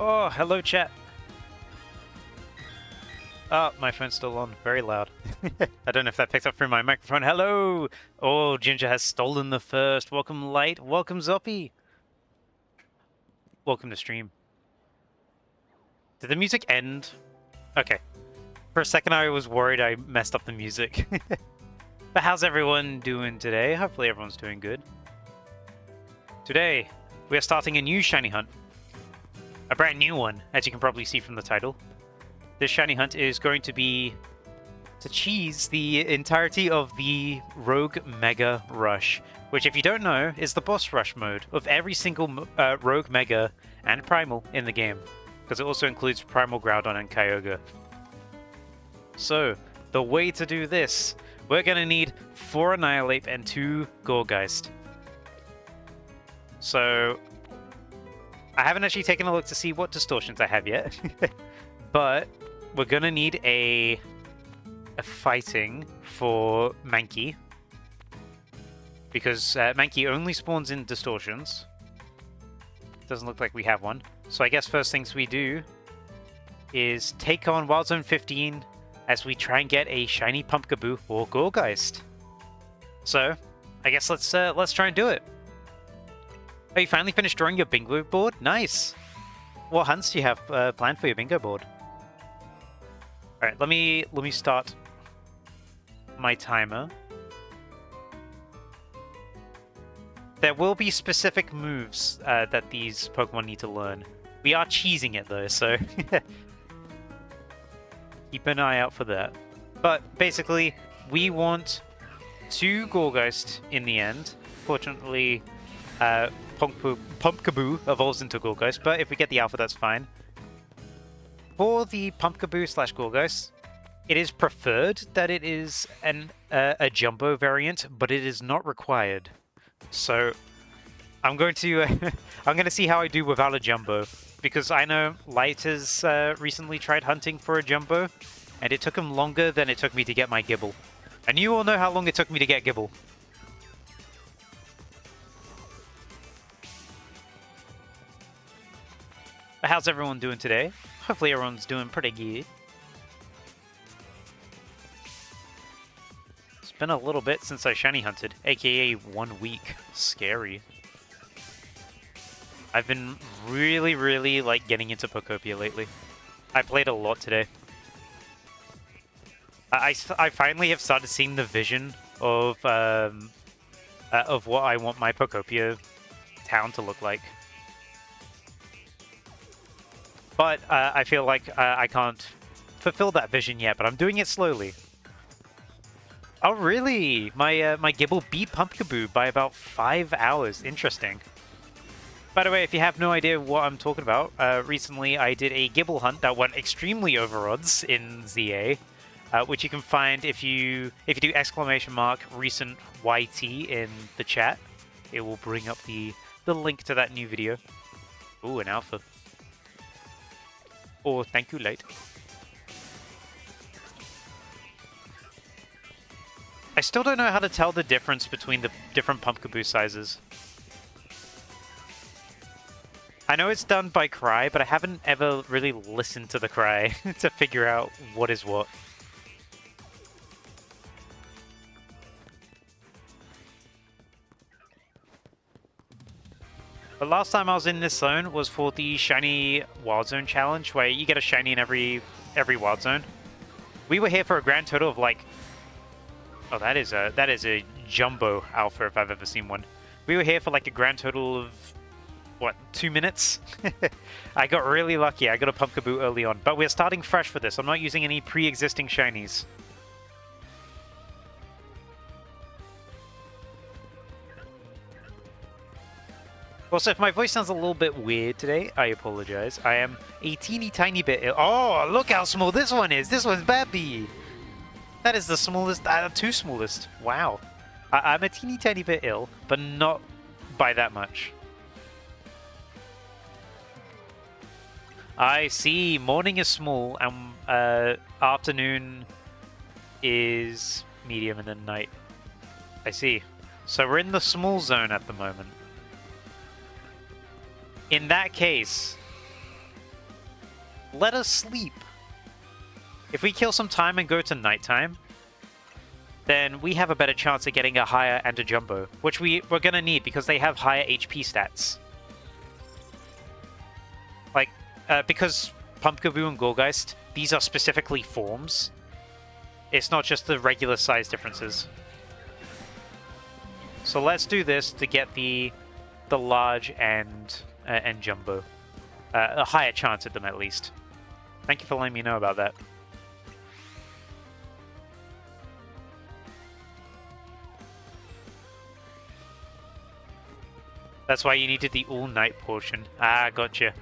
Oh, hello chat. Oh, my phone's still on. Very loud. I don't know if that picked up through my microphone. Hello! Oh, Ginger has stolen the first. Welcome, Light. Welcome, Zoppy. Welcome to stream. Did the music end? Okay. For a second, I was worried I messed up the music. But how's everyone doing today? Hopefully everyone's doing good. Today, we are starting a new shiny hunt. A brand new one, as you can probably see from the title. This shiny hunt is going to be to cheese the entirety of the Rogue Mega Rush, which, if you don't know, is the boss rush mode of every single Rogue Mega and Primal in the game, because it also includes Primal Groudon and Kyogre. So, the way to do this, we're going to need 4 Annihilate and 2 Gourgeist. So, I haven't actually taken a look to see what distortions I have yet, but we're going to need a fighting for Mankey, because Mankey only spawns in distortions. Doesn't look like we have one. So I guess first things we do is take on Wild Zone 15 as we try and get a shiny Pumpkaboo or Gourgeist. So I guess let's try and do it. Oh, you finally finished drawing your bingo board? Nice! What hunts do you have planned for your bingo board? Alright, let me start my timer. There will be specific moves that these Pokemon need to learn. We are cheesing it though, so keep an eye out for that. But basically, we want 2 Gourgeist in the end. Fortunately, Pumpkaboo evolves into Gourgeist, but if we get the Alpha, that's fine. For the Pumpkaboo / Gourgeist, it is preferred that it is a Jumbo variant, but it is not required. So I'm going to I'm going to see how I do without a Jumbo, because I know Light has recently tried hunting for a Jumbo, and it took him longer than it took me to get my Gibble. And you all know how long it took me to get Gibble. But how's everyone doing today? Hopefully everyone's doing pretty good. It's been a little bit since I shiny hunted, aka 1 week. Scary. I've been really like getting into Pokopia lately. I played a lot today. I finally have started seeing the vision of what I want my Pokopia town to look like. But I feel like I can't fulfill that vision yet, but I'm doing it slowly. Oh, really? My Gibble beat Pumpkaboo by about 5 hours. Interesting. By the way, if you have no idea what I'm talking about, recently I did a Gibble hunt that went extremely over odds in ZA, which you can find if you do !recent YT in the chat. It will bring up the link to that new video. Ooh, an Alpha. Oh, thank you, Light. I still don't know how to tell the difference between the different Pumpkaboo sizes. I know it's done by cry, but I haven't ever really listened to the cry to figure out what is what. The last time I was in this zone was for the shiny Wild Zone challenge, where you get a shiny in every Wild Zone. We were here for a grand total of like, oh, that is a Jumbo Alpha if I've ever seen one. We were here for like a grand total of what, 2 minutes? I got really lucky. I got a Pumpkaboo early on, but we're starting fresh for this. I'm not using any pre-existing shinies. Also, if my voice sounds a little bit weird today, I apologize. I am a teeny tiny bit ill. Oh, look how small this one is. This one's baby. That is the smallest, 2 smallest. Wow. I'm a teeny tiny bit ill, but not by that much. I see. Morning is small, and afternoon is medium, and then night. I see. So we're in the small zone at the moment. In that case, Let us sleep. If we kill some time and go to nighttime, then we have a better chance of getting a higher and a jumbo, which we're going to need because they have higher HP stats. Like, because Pumpkaboo and Gorgeist, these are specifically forms. It's not just the regular size differences. So let's do this to get the large and jumbo. A higher chance at them, at least. Thank you for letting me know about that. That's why you needed the all-night portion. Ah, gotcha.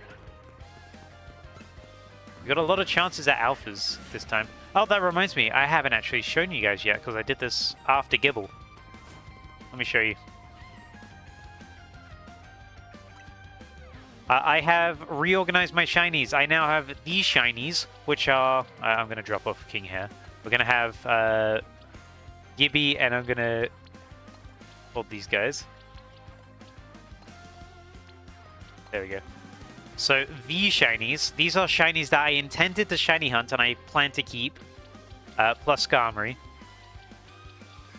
We got a lot of chances at alphas this time. Oh, that reminds me. I haven't actually shown you guys yet because I did this after Gibble. Let me show you. I have reorganized my shinies. I now have these shinies, which are... I'm going to drop off King Hair. We're going to have Gibby, and I'm going to hold these guys. There we go. So these shinies, these are shinies that I intended to shiny hunt and I plan to keep, plus Skarmory.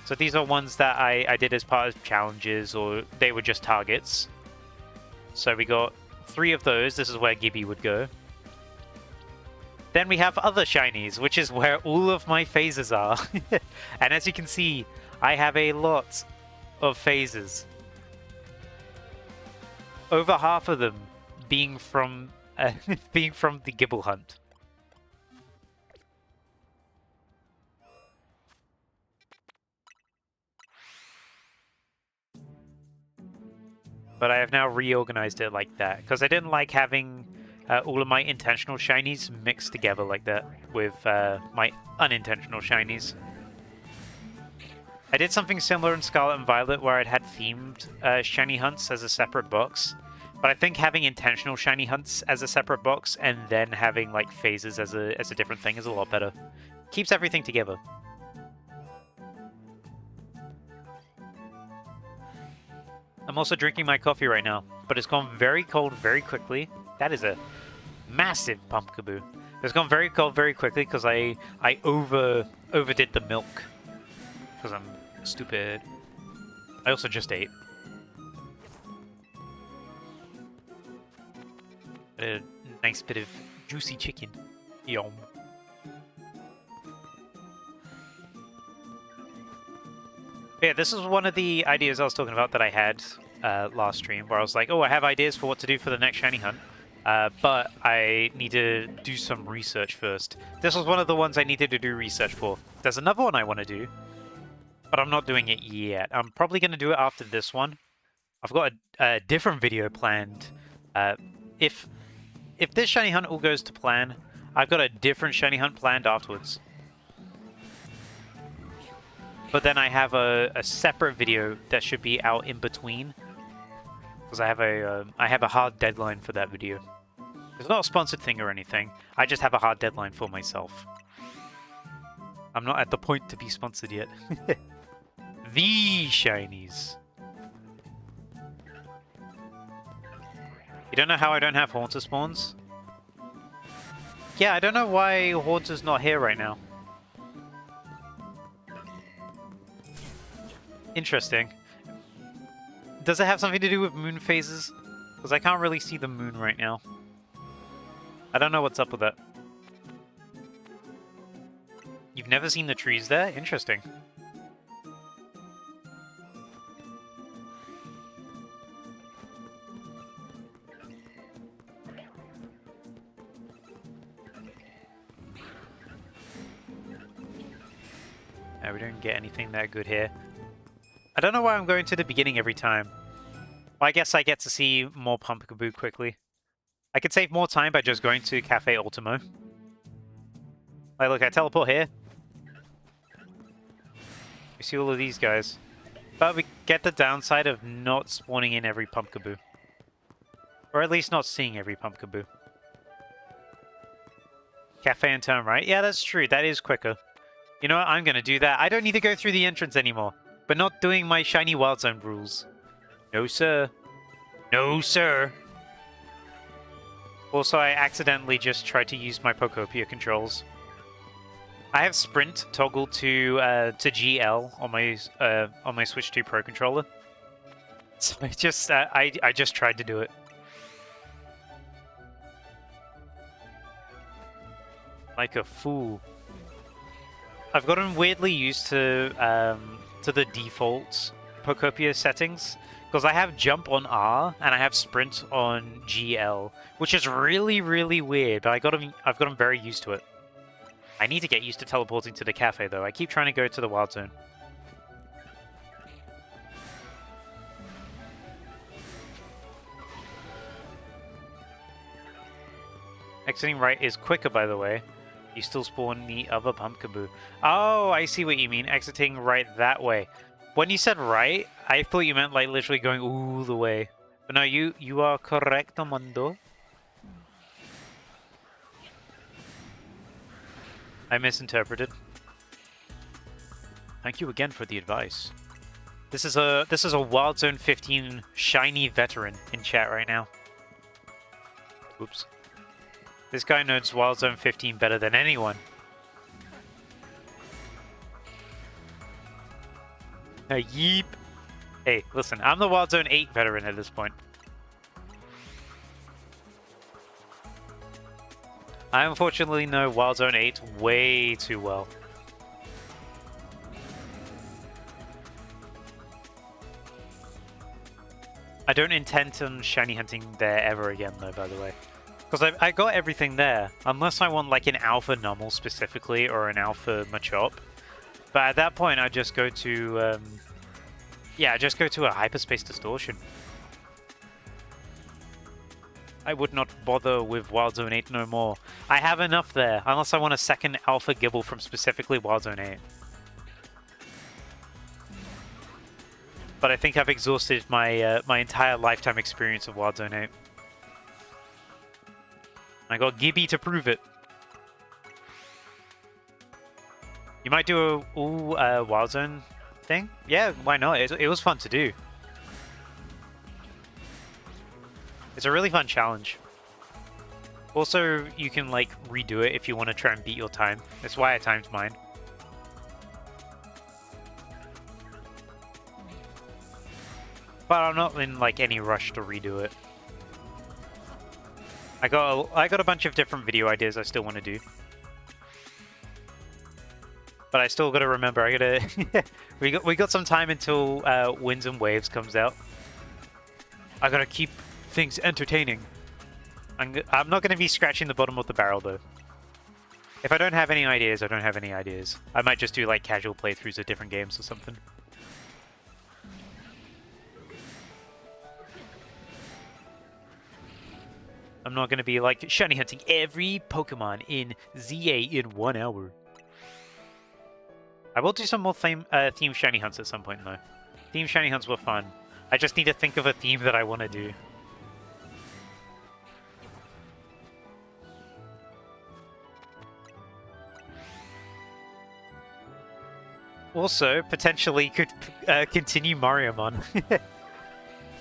So these are ones that I did as part of challenges, or they were just targets. So we got 3 of those. This is where Gibby would go. Then we have other shinies, which is where all of my phases are. And as you can see, I have a lot of phases. Over half of them being from the Gibble hunt. But I have now reorganized it like that because I didn't like having all of my intentional shinies mixed together like that with my unintentional shinies. I did something similar in Scarlet and Violet where I'd had themed shiny hunts as a separate box. But I think having intentional shiny hunts as a separate box and then having like phases as a different thing is a lot better. Keeps everything together. I'm also drinking my coffee right now, but it's gone very cold very quickly. That is a massive Pumpkaboo. It's gone very cold very quickly because I overdid the milk. Because I'm stupid. I also just ate. A nice bit of juicy chicken. Yum. Yeah, this is one of the ideas I was talking about that I had last stream, where I was like, oh, I have ideas for what to do for the next shiny hunt, but I need to do some research first. This was one of the ones I needed to do research for. There's another one I want to do, but I'm not doing it yet. I'm probably going to do it after this one. I've got a different video planned. If this shiny hunt all goes to plan, I've got a different shiny hunt planned afterwards. But then I have a separate video that should be out in between, because I have a hard deadline for that video. It's not a sponsored thing or anything. I just have a hard deadline for myself. I'm not at the point to be sponsored yet. These shinies. You don't know how I don't have Haunter spawns? Yeah, I don't know why Haunter's not here right now. Interesting. Does it have something to do with moon phases? Because I can't really see the moon right now. I don't know what's up with that. You've never seen the trees there? Interesting. We don't get anything that good here. I don't know why I'm going to the beginning every time. Well, I guess I get to see more Pumpkaboo quickly. I could save more time by just going to Cafe Ultimo. Like, look, I teleport here. We see all of these guys. But we get the downside of not spawning in every Pumpkaboo. Or at least not seeing every Pumpkaboo. Cafe and turn right? Yeah, that's true. That is quicker. You know what? I'm going to do that. I don't need to go through the entrance anymore. But not doing my shiny wild zone rules. No, sir. No, sir. Also, I accidentally just tried to use my Pokopia controls. I have Sprint toggled to GL on my Switch 2 Pro controller. So I just tried to do it. Like a fool. I've gotten weirdly used to the default Pokopia settings because I have jump on R and I have sprint on GL, which is really, really weird. But I've gotten very used to it. I need to get used to teleporting to the cafe though. I keep trying to go to the Wild Zone. Exiting right is quicker, by the way. You still spawn the other Pumpkaboo. Oh, I see what you mean. Exiting right that way. When you said right, I thought you meant like literally going all the way. But no, you are correct, Mundo. I misinterpreted. Thank you again for the advice. This is a Wild Zone 15 shiny veteran in chat right now. Oops. This guy knows Wild Zone 15 better than anyone. Yeep. Hey, listen, I'm the Wild Zone 8 veteran at this point. I unfortunately know Wild Zone 8 way too well. I don't intend on shiny hunting there ever again though, by the way. Because I got everything there, unless I want like an Alpha Numel specifically, or an Alpha Machop. But at that point, I just go to, yeah, just go to a Hyperspace Distortion. I would not bother with Wild Zone 8 no more. I have enough there, unless I want a second Alpha Gibble from specifically Wild Zone 8. But I think I've exhausted my my entire lifetime experience of Wild Zone 8. I got Gibby to prove it. You might do a all Wild Zone thing? Yeah, why not? It was fun to do. It's a really fun challenge. Also, you can like redo it if you want to try and beat your time. That's why I timed mine. But I'm not in like any rush to redo it. I got a bunch of different video ideas I still want to do. But I still gotta remember, I gotta we got some time until Winds and Waves comes out. I gotta keep things entertaining. I'm not gonna be scratching the bottom of the barrel though. If I don't have any ideas, I don't have any ideas. I might just do like casual playthroughs of different games or something. I'm not going to be like shiny hunting every Pokemon in ZA in 1 hour. I will do some more theme shiny hunts at some point though. Theme shiny hunts were fun. I just need to think of a theme that I want to do. Also, potentially could continue Mariamon.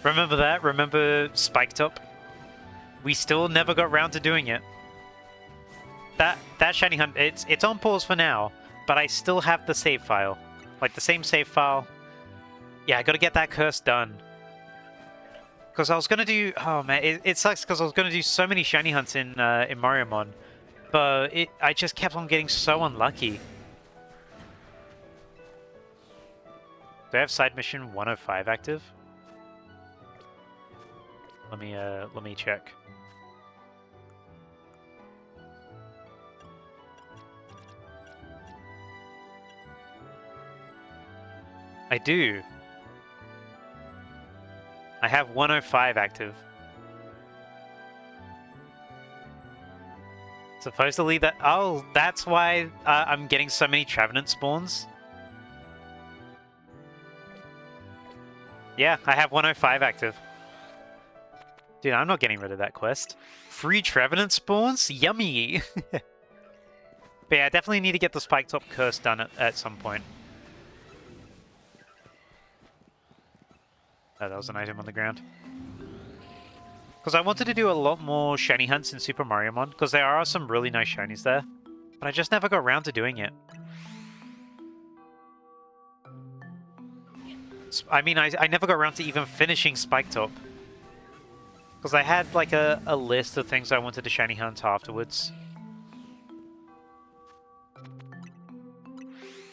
Remember that? Remember Spiked Up? We still never got round to doing it. That shiny hunt, it's on pause for now, but I still have the save file. Like the same save file. Yeah, I gotta get that curse done. Because I was gonna do, oh man, it sucks because I was gonna do so many shiny hunts in Mariamon, but I just kept on getting so unlucky. Do I have side mission 105 active? Let me check. I do. I have 105 active. Supposedly that... Oh, that's why I'm getting so many Trevenant spawns. Yeah, I have 105 active. Dude, I'm not getting rid of that quest. Free Trevenant spawns? Yummy! But yeah, I definitely need to get the Spike Top curse done at some point. Oh, that was an item on the ground. Because I wanted to do a lot more shiny hunts in Super Mario Mon, because there are some really nice shinies there. But I just never got around to doing it. I mean, I never got around to even finishing Spike Top. Because I had like a list of things I wanted to shiny hunt afterwards.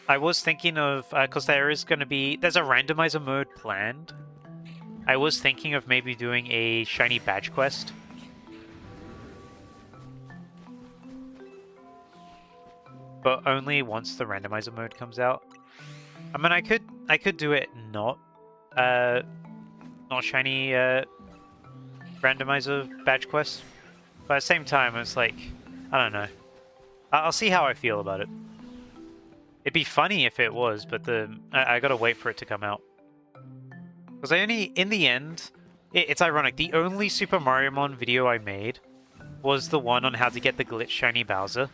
I was thinking of, because there's a randomizer mode planned. I was thinking of maybe doing a shiny badge quest. But only once the randomizer mode comes out. I mean, I could do it not shiny randomizer badge quest. But at the same time, it's like, I don't know. I'll see how I feel about it. It'd be funny if it was, but I gotta wait for it to come out. Because in the end, it's ironic. The only Super Mario Mon video I made was the one on how to get the glitch shiny Bowser.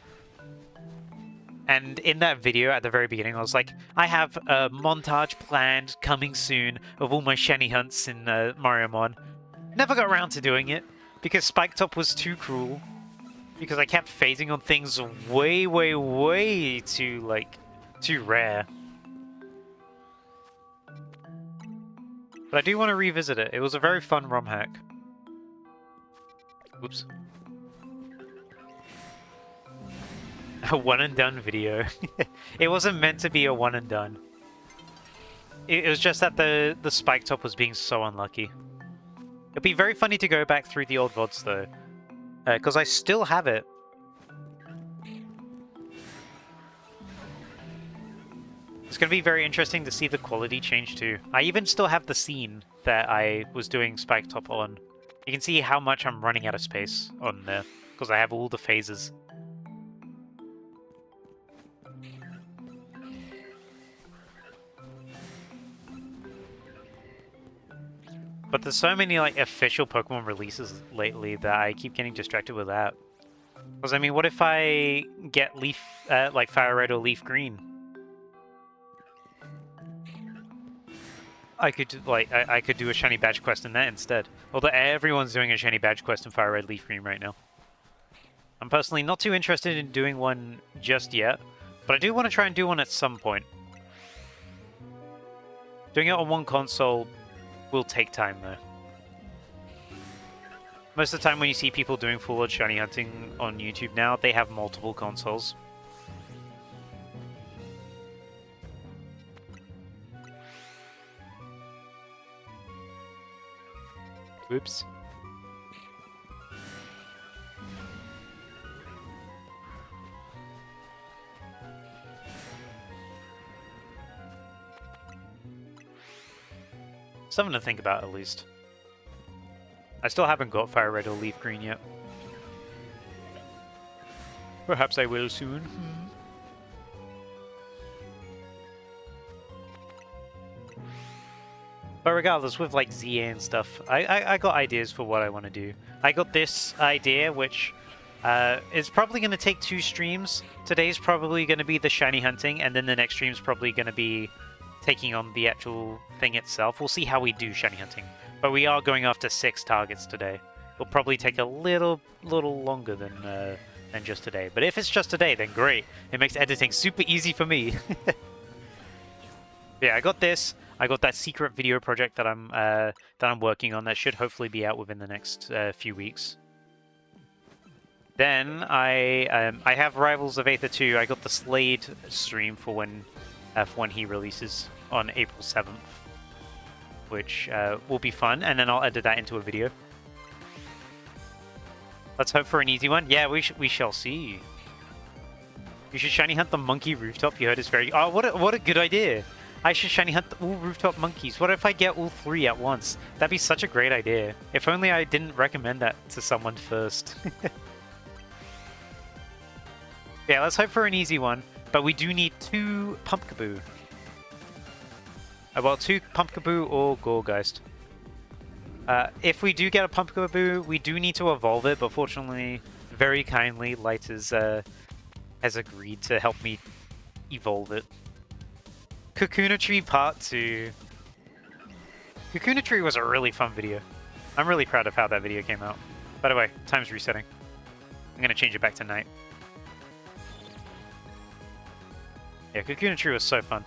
And in that video, at the very beginning, I was like, I have a montage planned coming soon of all my shiny hunts in Mario Mon. Never got around to doing it, because Spike Top was too cruel. Because I kept phasing on things way, way, way too rare. But I do want to revisit it. It was a very fun ROM hack. Oops. A one and done video. It wasn't meant to be a one and done. It was just that the Spike Top was being so unlucky. It'd be very funny to go back through the old VODs though. Because I still have it. It's going to be very interesting to see the quality change too. I even still have the scene that I was doing Spike Top on. You can see how much I'm running out of space on there, because I have all the phases. But there's so many like official Pokemon releases lately that I keep getting distracted with that. Because I mean, what if I get Leaf, like Fire Red or Leaf Green? I could do a shiny badge quest in that instead. Although everyone's doing a shiny badge quest in Fire Red Leaf Green right now. I'm personally not too interested in doing one just yet, but I do want to try and do one at some point. Doing it on one console will take time though. Most of the time when you see people doing full-on shiny hunting on YouTube now, they have multiple consoles. Oops. Something to think about, at least. I still haven't got Fire Red or Leaf Green yet. Perhaps I will soon. But regardless, with like ZA and stuff, I got ideas for what I want to do. I got this idea, which is probably going to take 2 streams. Today's probably going to be the shiny hunting, and then the next stream's probably going to be taking on the actual thing itself. We'll see how we do shiny hunting. But we are going after 6 targets today. It'll probably take a little longer than just today. But if it's just today, then great. It makes editing super easy for me. Yeah, I got this. I got that secret video project that I'm working on. That should hopefully be out within the next few weeks. Then I have Rivals of Aether 2. I got the Slade stream for when he releases on April 7th, which will be fun, and then I'll edit that into a video. Let's hope for an easy one. Yeah, we shall see. You should shiny hunt the monkey rooftop. You heard it's very... Oh, what a good idea. I should shiny hunt all rooftop monkeys. What if I get all 3 at once? That'd be such a great idea. If only I didn't recommend that to someone first. Yeah, let's hope for an easy one. But we do need 2 Pumpkaboo. Well, 2 Pumpkaboo or Gorgeist. If we do get a Pumpkaboo, we do need to evolve it, but fortunately, very kindly, Light has agreed to help me evolve it. Kakuna Tree Part 2. Kakuna Tree was a really fun video. I'm really proud of how that video came out. By the way, time's resetting. I'm gonna change it back to night. Yeah, Cocoon Tree was so fun.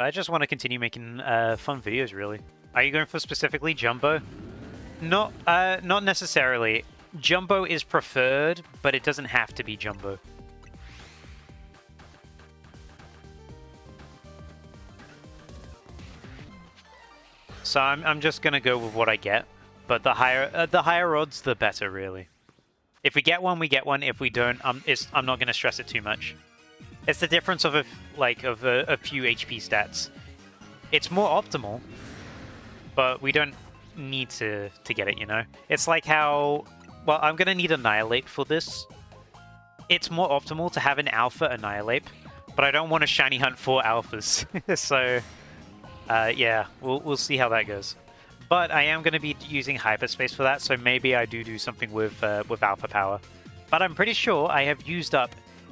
I just want to continue making fun videos, really. Are you going for specifically Jumbo? Not necessarily. Jumbo is preferred, but it doesn't have to be Jumbo. So I'm just gonna go with what I get, but the higher odds, the better, really. If we get one, we get one. If we don't, I'm not gonna stress it too much. It's the difference of a few HP stats. It's more optimal, but we don't need to get it, you know? It's like how... Well, I'm gonna need Annihilate for this. It's more optimal to have an Alpha Annihilate, but I don't want to shiny hunt 4 Alphas. So, yeah, we'll see how that goes. But I am going to be using Hyperspace for that, so maybe I do something with Alpha Power. But I'm pretty sure I have used up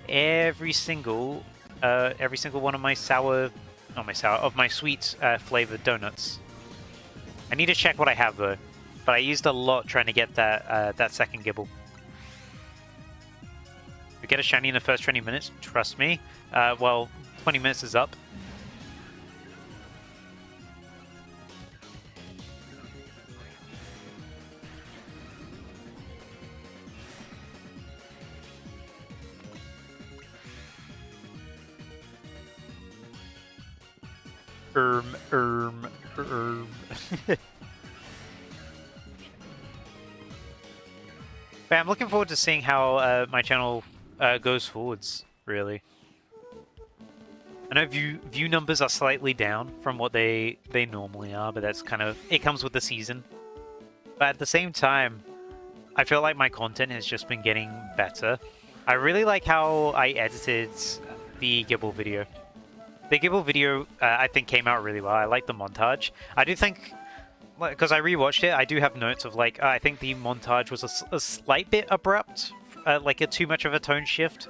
every single one of my my sweet flavored donuts. I need to check what I have though, but I used a lot trying to get that second Gibble. We get a shiny in the first 20 minutes, trust me. Well, 20 minutes is up. But I'm looking forward to seeing how my channel goes forwards, really. I know view numbers are slightly down from what they normally are, but that's kind of... It comes with the season. But at the same time, I feel like my content has just been getting better. I really like how I edited the Gibble video. The Gibble video, I think, came out really well. I like the montage. I do think, because I rewatched it, I do have notes of, like, I think the montage was a slight bit abrupt, like a too much of a tone shift.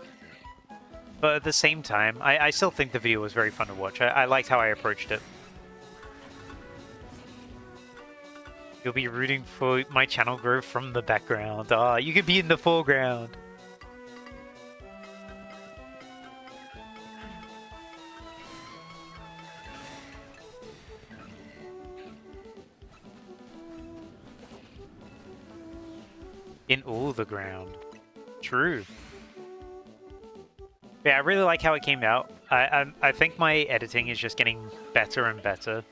But at the same time, I still think the video was very fun to watch. I liked how I approached it. You'll be rooting for my channel growth from the background. Ah, you could be in the foreground. In all the ground. True. Yeah, I really like how it came out. I think my editing is just getting better and better.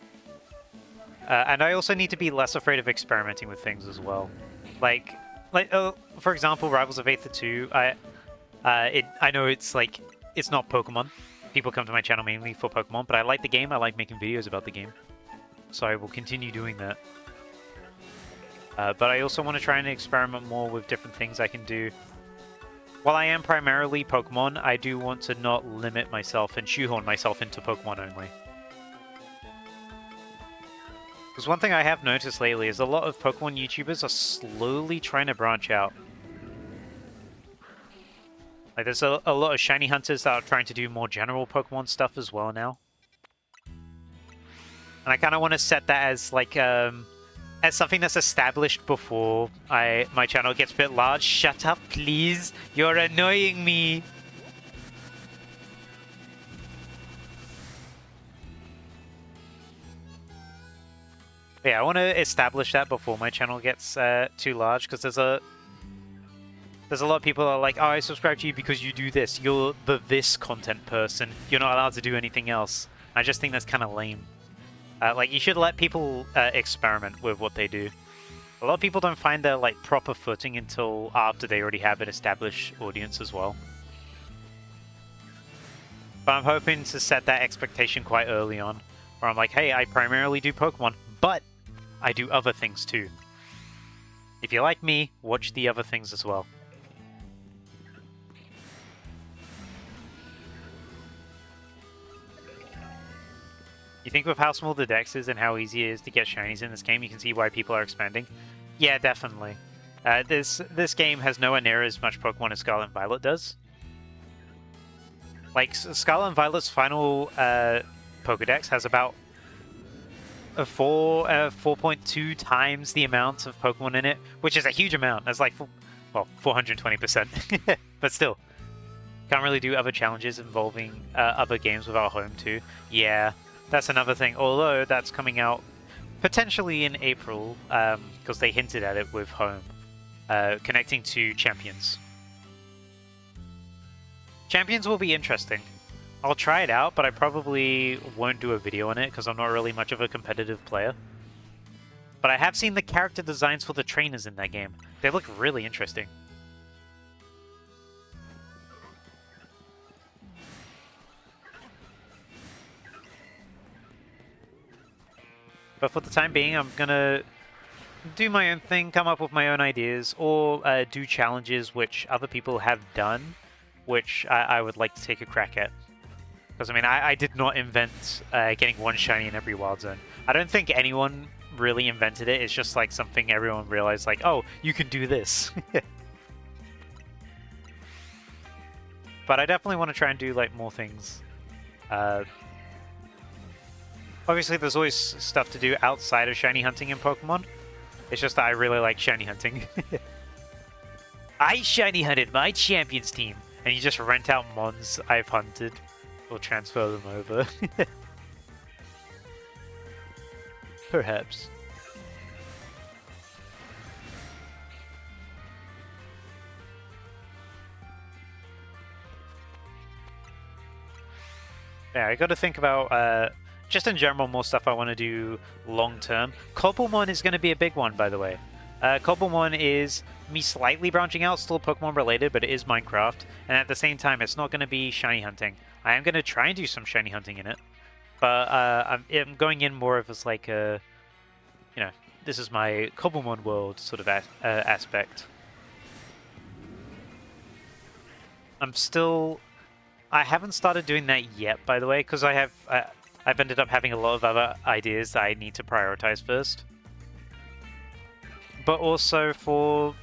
And I also need to be less afraid of experimenting with things as well. Like for example, Rivals of Aether 2, I know it's like, it's not Pokemon. People come to my channel mainly for Pokemon, but I like the game, I like making videos about the game. So I will continue doing that. But I also want to try and experiment more with different things I can do. While I am primarily Pokemon, I do want to not limit myself and shoehorn myself into Pokemon only. Because one thing I have noticed lately is a lot of Pokemon YouTubers are slowly trying to branch out. Like, there's a lot of shiny hunters that are trying to do more general Pokemon stuff as well now. And I kind of want to set that as, like, as something that's established before my channel gets a bit large. Shut up, please! You're annoying me! Yeah, I want to establish that before my channel gets too large, because there's a lot of people that are like, oh, I subscribe to you because you do this. You're the this content person. You're not allowed to do anything else. I just think that's kind of lame. Like, you should let people experiment with what they do. A lot of people don't find their, like, proper footing until after they already have an established audience as well. But I'm hoping to set that expectation quite early on, where I'm like, hey, I primarily do Pokemon, but I do other things too. If you like me, watch the other things as well. You think with how small the dex is and how easy it is to get shinies in this game, you can see why people are expanding? Yeah, definitely. This game has nowhere near as much Pokemon as Scarlet and Violet does. Like, Scarlet and Violet's final Pokedex has about 4.2 times the amount of Pokemon in it, which is a huge amount. That's like, well, 420%. But still, can't really do other challenges involving other games without Home too. Yeah, that's another thing. Although that's coming out potentially in April, because they hinted at it with Home, connecting to Champions. Champions will be interesting. I'll try it out, but I probably won't do a video on it because I'm not really much of a competitive player. But I have seen the character designs for the trainers in that game. They look really interesting. But for the time being, I'm gonna do my own thing, come up with my own ideas, or do challenges which other people have done, which I would like to take a crack at. Because, I mean, I did not invent getting one shiny in every wild zone. I don't think anyone really invented it. It's just like something everyone realized, like, oh, you can do this. But I definitely want to try and do like more things. Obviously, there's always stuff to do outside of shiny hunting in Pokemon. It's just that I really like shiny hunting. I shiny hunted my champions team, and you just rent out mons I've hunted. Or transfer them over. Perhaps. Yeah, I gotta think about, just in general, more stuff I want to do long term. Cobblemon is going to be a big one, by the way. Cobblemon is me slightly branching out, still Pokemon related, but it is Minecraft. And at the same time, it's not going to be shiny hunting. I am going to try and do some shiny hunting in it. But I'm going in more of as like a, you know, this is my Cobblemon world sort of aspect. I haven't started doing that yet, by the way, because I've ended up having a lot of other ideas that I need to prioritize first. But also for...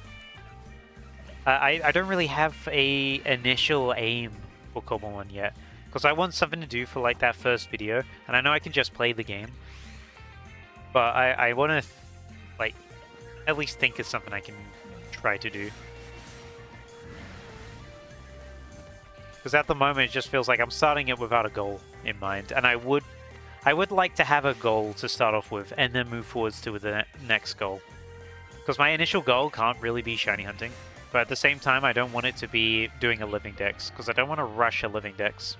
I don't really have a initial aim for Cobblemon yet. Because I want something to do for like that first video. And I know I can just play the game. But I want to like at least think of something I can try to do. Because at the moment it just feels like I'm starting it without a goal in mind. And I would like to have a goal to start off with and then move forwards to the next goal. Because my initial goal can't really be shiny hunting. But at the same time, I don't want it to be doing a living dex. Because I don't want to rush a living dex.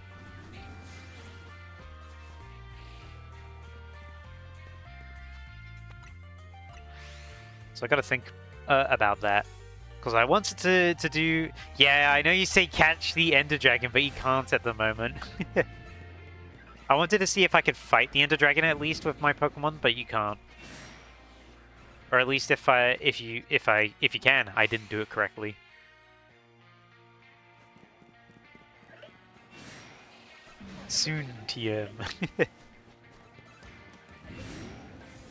So I gotta think about that. Because I wanted to do... Yeah, I know you say catch the Ender Dragon, but you can't at the moment. I wanted to see if I could fight the Ender Dragon at least with my Pokemon, but you can't. Or at least if you can, I didn't do it correctly. Soon, TM. But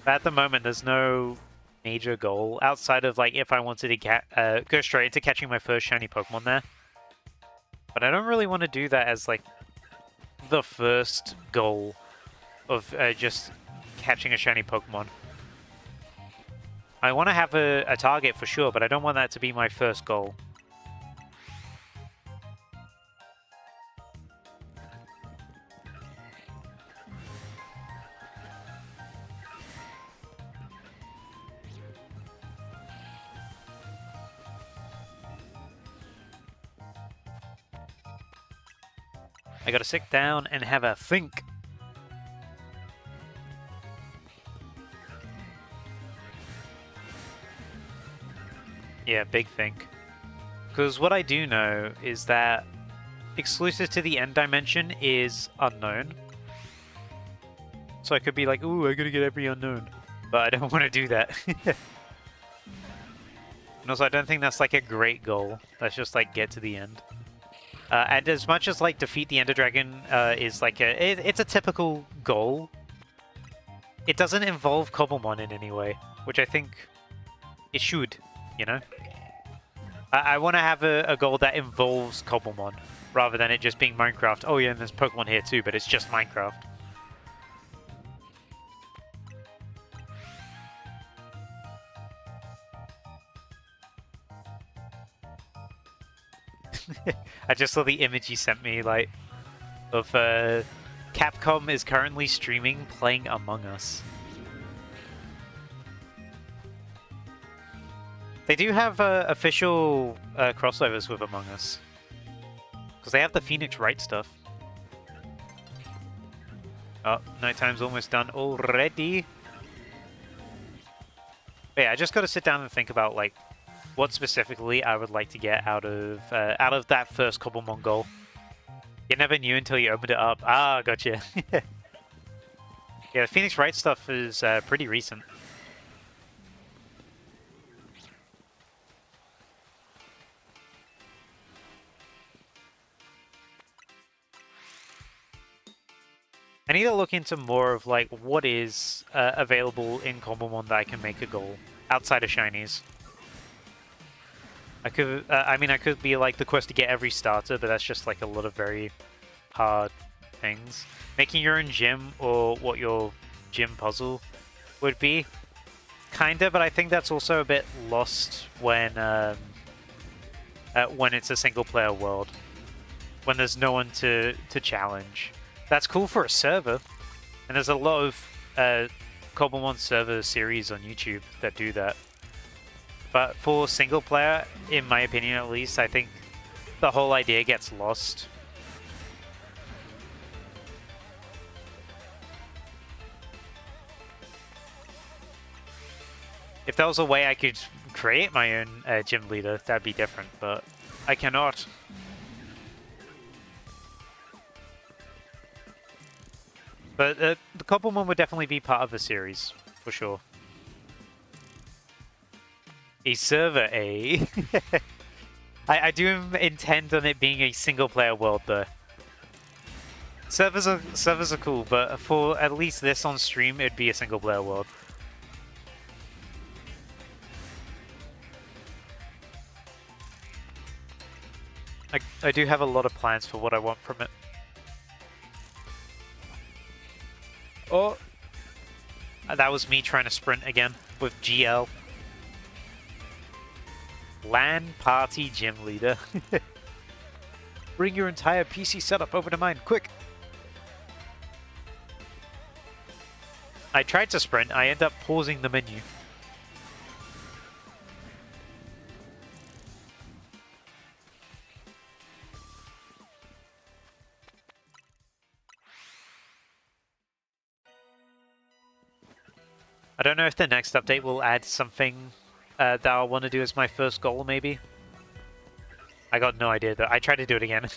at the moment, there's no major goal outside of like if I wanted to go straight into catching my first shiny Pokemon there. But I don't really want to do that as like the first goal of just catching a shiny Pokemon. I want to have a target for sure, but I don't want that to be my first goal. I gotta sit down and have a think. Yeah, big think. Because what I do know is that exclusive to the end dimension is unknown. So I could be like, ooh, I gotta get every unknown. But I don't want to do that. And also, I don't think that's like a great goal. Let's just like get to the end. And as much as like defeat the Ender Dragon is like it's a typical goal it doesn't involve Cobblemon in any way, which I think it should, you know? I want to have a goal that involves Cobblemon, rather than it just being Minecraft. Oh yeah, and there's Pokemon here too, but it's just Minecraft. I just saw the image you sent me, like, of Capcom is currently streaming playing Among Us. They do have official crossovers with Among Us. Because they have the Phoenix Wright stuff. Oh, nighttime's almost done already. But yeah, I just got to sit down and think about, like, what specifically I would like to get out of that first Cobblemon goal. You never knew until you opened it up. Ah, gotcha. Yeah, the Phoenix Wright stuff is pretty recent. I need to look into more of, like, what is available in Cobblemon that I can make a goal outside of Shinies. I could, I mean, I could be like the quest to get every starter, but that's just like a lot of very hard things. Making your own gym, or what your gym puzzle would be, kinda, but I think that's also a bit lost when it's a single-player world, when there's no one to challenge. That's cool for a server, and there's a lot of Cobblemon server series on YouTube that do that. But for single player, in my opinion at least, I think the whole idea gets lost. If there was a way I could create my own gym leader, that'd be different, but I cannot. But the Cobblemon would definitely be part of the series, for sure. A server, eh? I do intend on it being a single-player world, though. Servers are cool, but for at least this on stream, it'd be a single-player world. I do have a lot of plans for what I want from it. Oh, that was me trying to sprint again with GL. LAN party gym leader. Bring your entire PC setup over to mine, quick! I tried to sprint, I end up pausing the menu. I don't know if the next update will add something that I'll want to do as my first goal, maybe. I got no idea, though. I tried to do it again.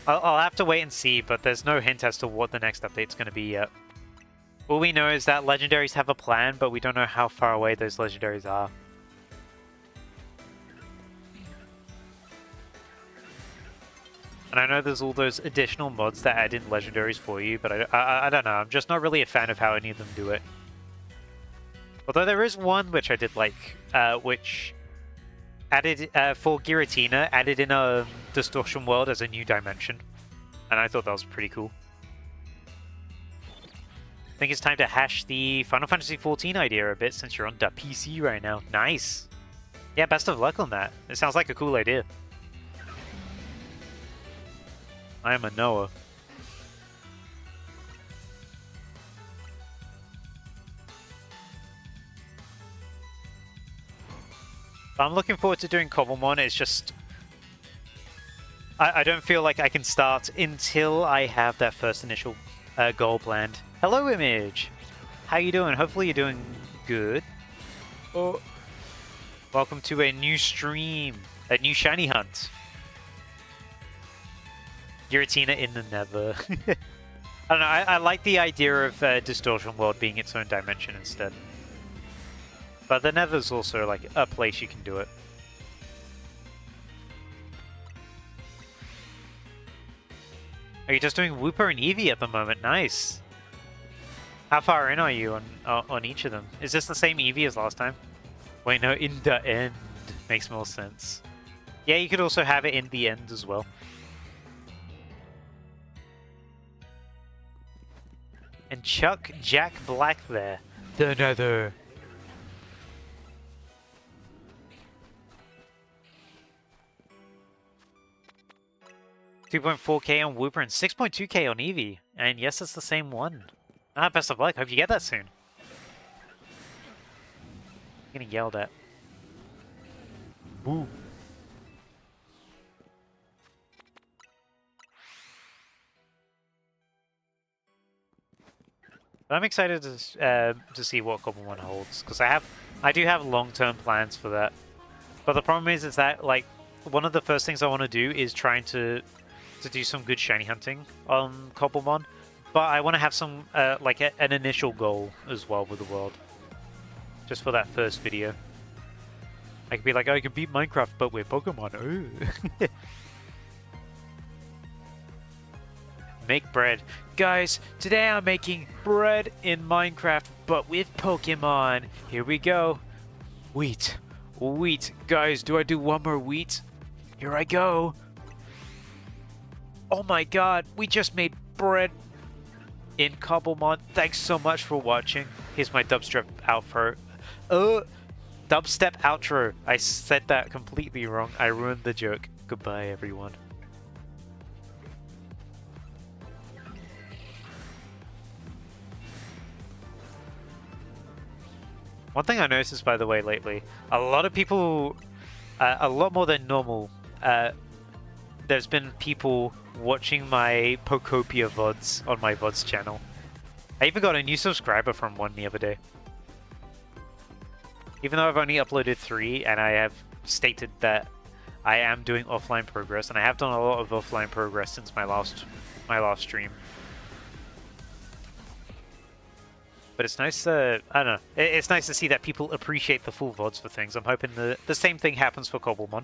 I'll have to wait and see, but there's no hint as to what the next update's going to be yet. All we know is that legendaries have a plan, but we don't know how far away those legendaries are. And I know there's all those additional mods that add in legendaries for you, but I don't know. I'm just not really a fan of how any of them do it. Although there is one which I did like, which added, for Giratina, added in a distortion world as a new dimension. And I thought that was pretty cool. I think it's time to hash the Final Fantasy XIV idea a bit since you're on the PC right now. Nice! Yeah, best of luck on that. It sounds like a cool idea. I am a Noah. I'm looking forward to doing Cobblemon. It's just... I don't feel like I can start until I have that first initial goal planned. Hello, Image! How you doing? Hopefully you're doing good. Oh. Welcome to a new stream. A new shiny hunt. Giratina in the Nether. I don't know, I like the idea of Distortion World being its own dimension instead. But the Nether's also like a place you can do it. Are you just doing Wooper and Eevee at the moment? Nice. How far in are you on each of them? Is this the same Eevee as last time? Wait, no, in the end. Makes more sense. Yeah, you could also have it in the end as well. And Chuck Jack Black there. The Nether. $2.4k on Wooper and 6.2k on Eevee. And yes, it's the same one. Ah, best of luck. Hope you get that soon. I'm getting yelled at. Ooh. I'm excited to see what Pokémon holds, because I do have long-term plans for that. But the problem is that like one of the first things I want to do is trying to do some good shiny hunting on Cobblemon, but I want to have some like an initial goal as well with the world, just for that first video. I could be like, oh, I can beat Minecraft, but with Pokemon. Ooh. Make bread. Guys, today I'm making bread in Minecraft, but with Pokemon. Here we go. Wheat. Wheat. Guys, do I do one more wheat? Here I go. Oh my god, we just made bread in Cobblemon. Thanks so much for watching. Here's my dubstep outro. Dubstep outro. I said that completely wrong. I ruined the joke. Goodbye, everyone. One thing I noticed, by the way, lately, a lot of people, a lot more than normal, there's been people watching my Pokopia VODs on my VODs channel. I even got a new subscriber from one the other day. Even though I've only uploaded 3 and I have stated that I am doing offline progress, and I have done a lot of offline progress since my last stream. But it's nice to, I don't know, it's nice to see that people appreciate the full VODs for things. I'm hoping the same thing happens for Cobblemon.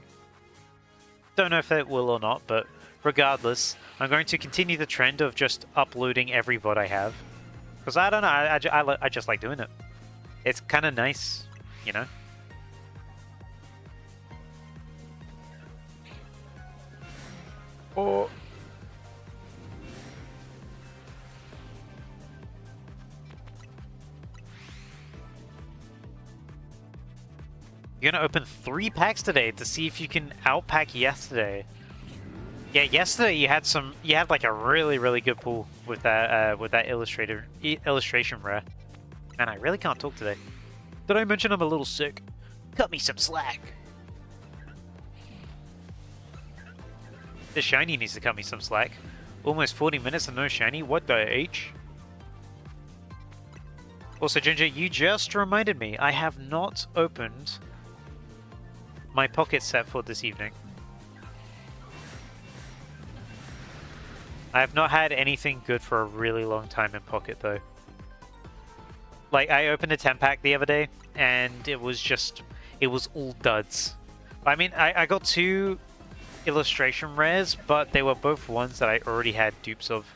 Don't know if it will or not, but regardless, I'm going to continue the trend of just uploading every VOD I have. Because I don't know, I just like doing it. It's kind of nice, you know? Oh. You're gonna open 3 packs today to see if you can outpack yesterday. Yeah, yesterday you had like a really good pull with that illustration rare. Man, I really can't talk today. Did I mention I'm a little sick? Cut me some slack. This shiny needs to cut me some slack. Almost 40 minutes and no shiny. What the H? Also, Ginger, you just reminded me I have not opened my pocket set for this evening. I have not had anything good for a really long time in pocket though. Like, I opened a 10-pack the other day and it was all duds. I mean, I got 2 illustration rares, but they were both ones that I already had dupes of.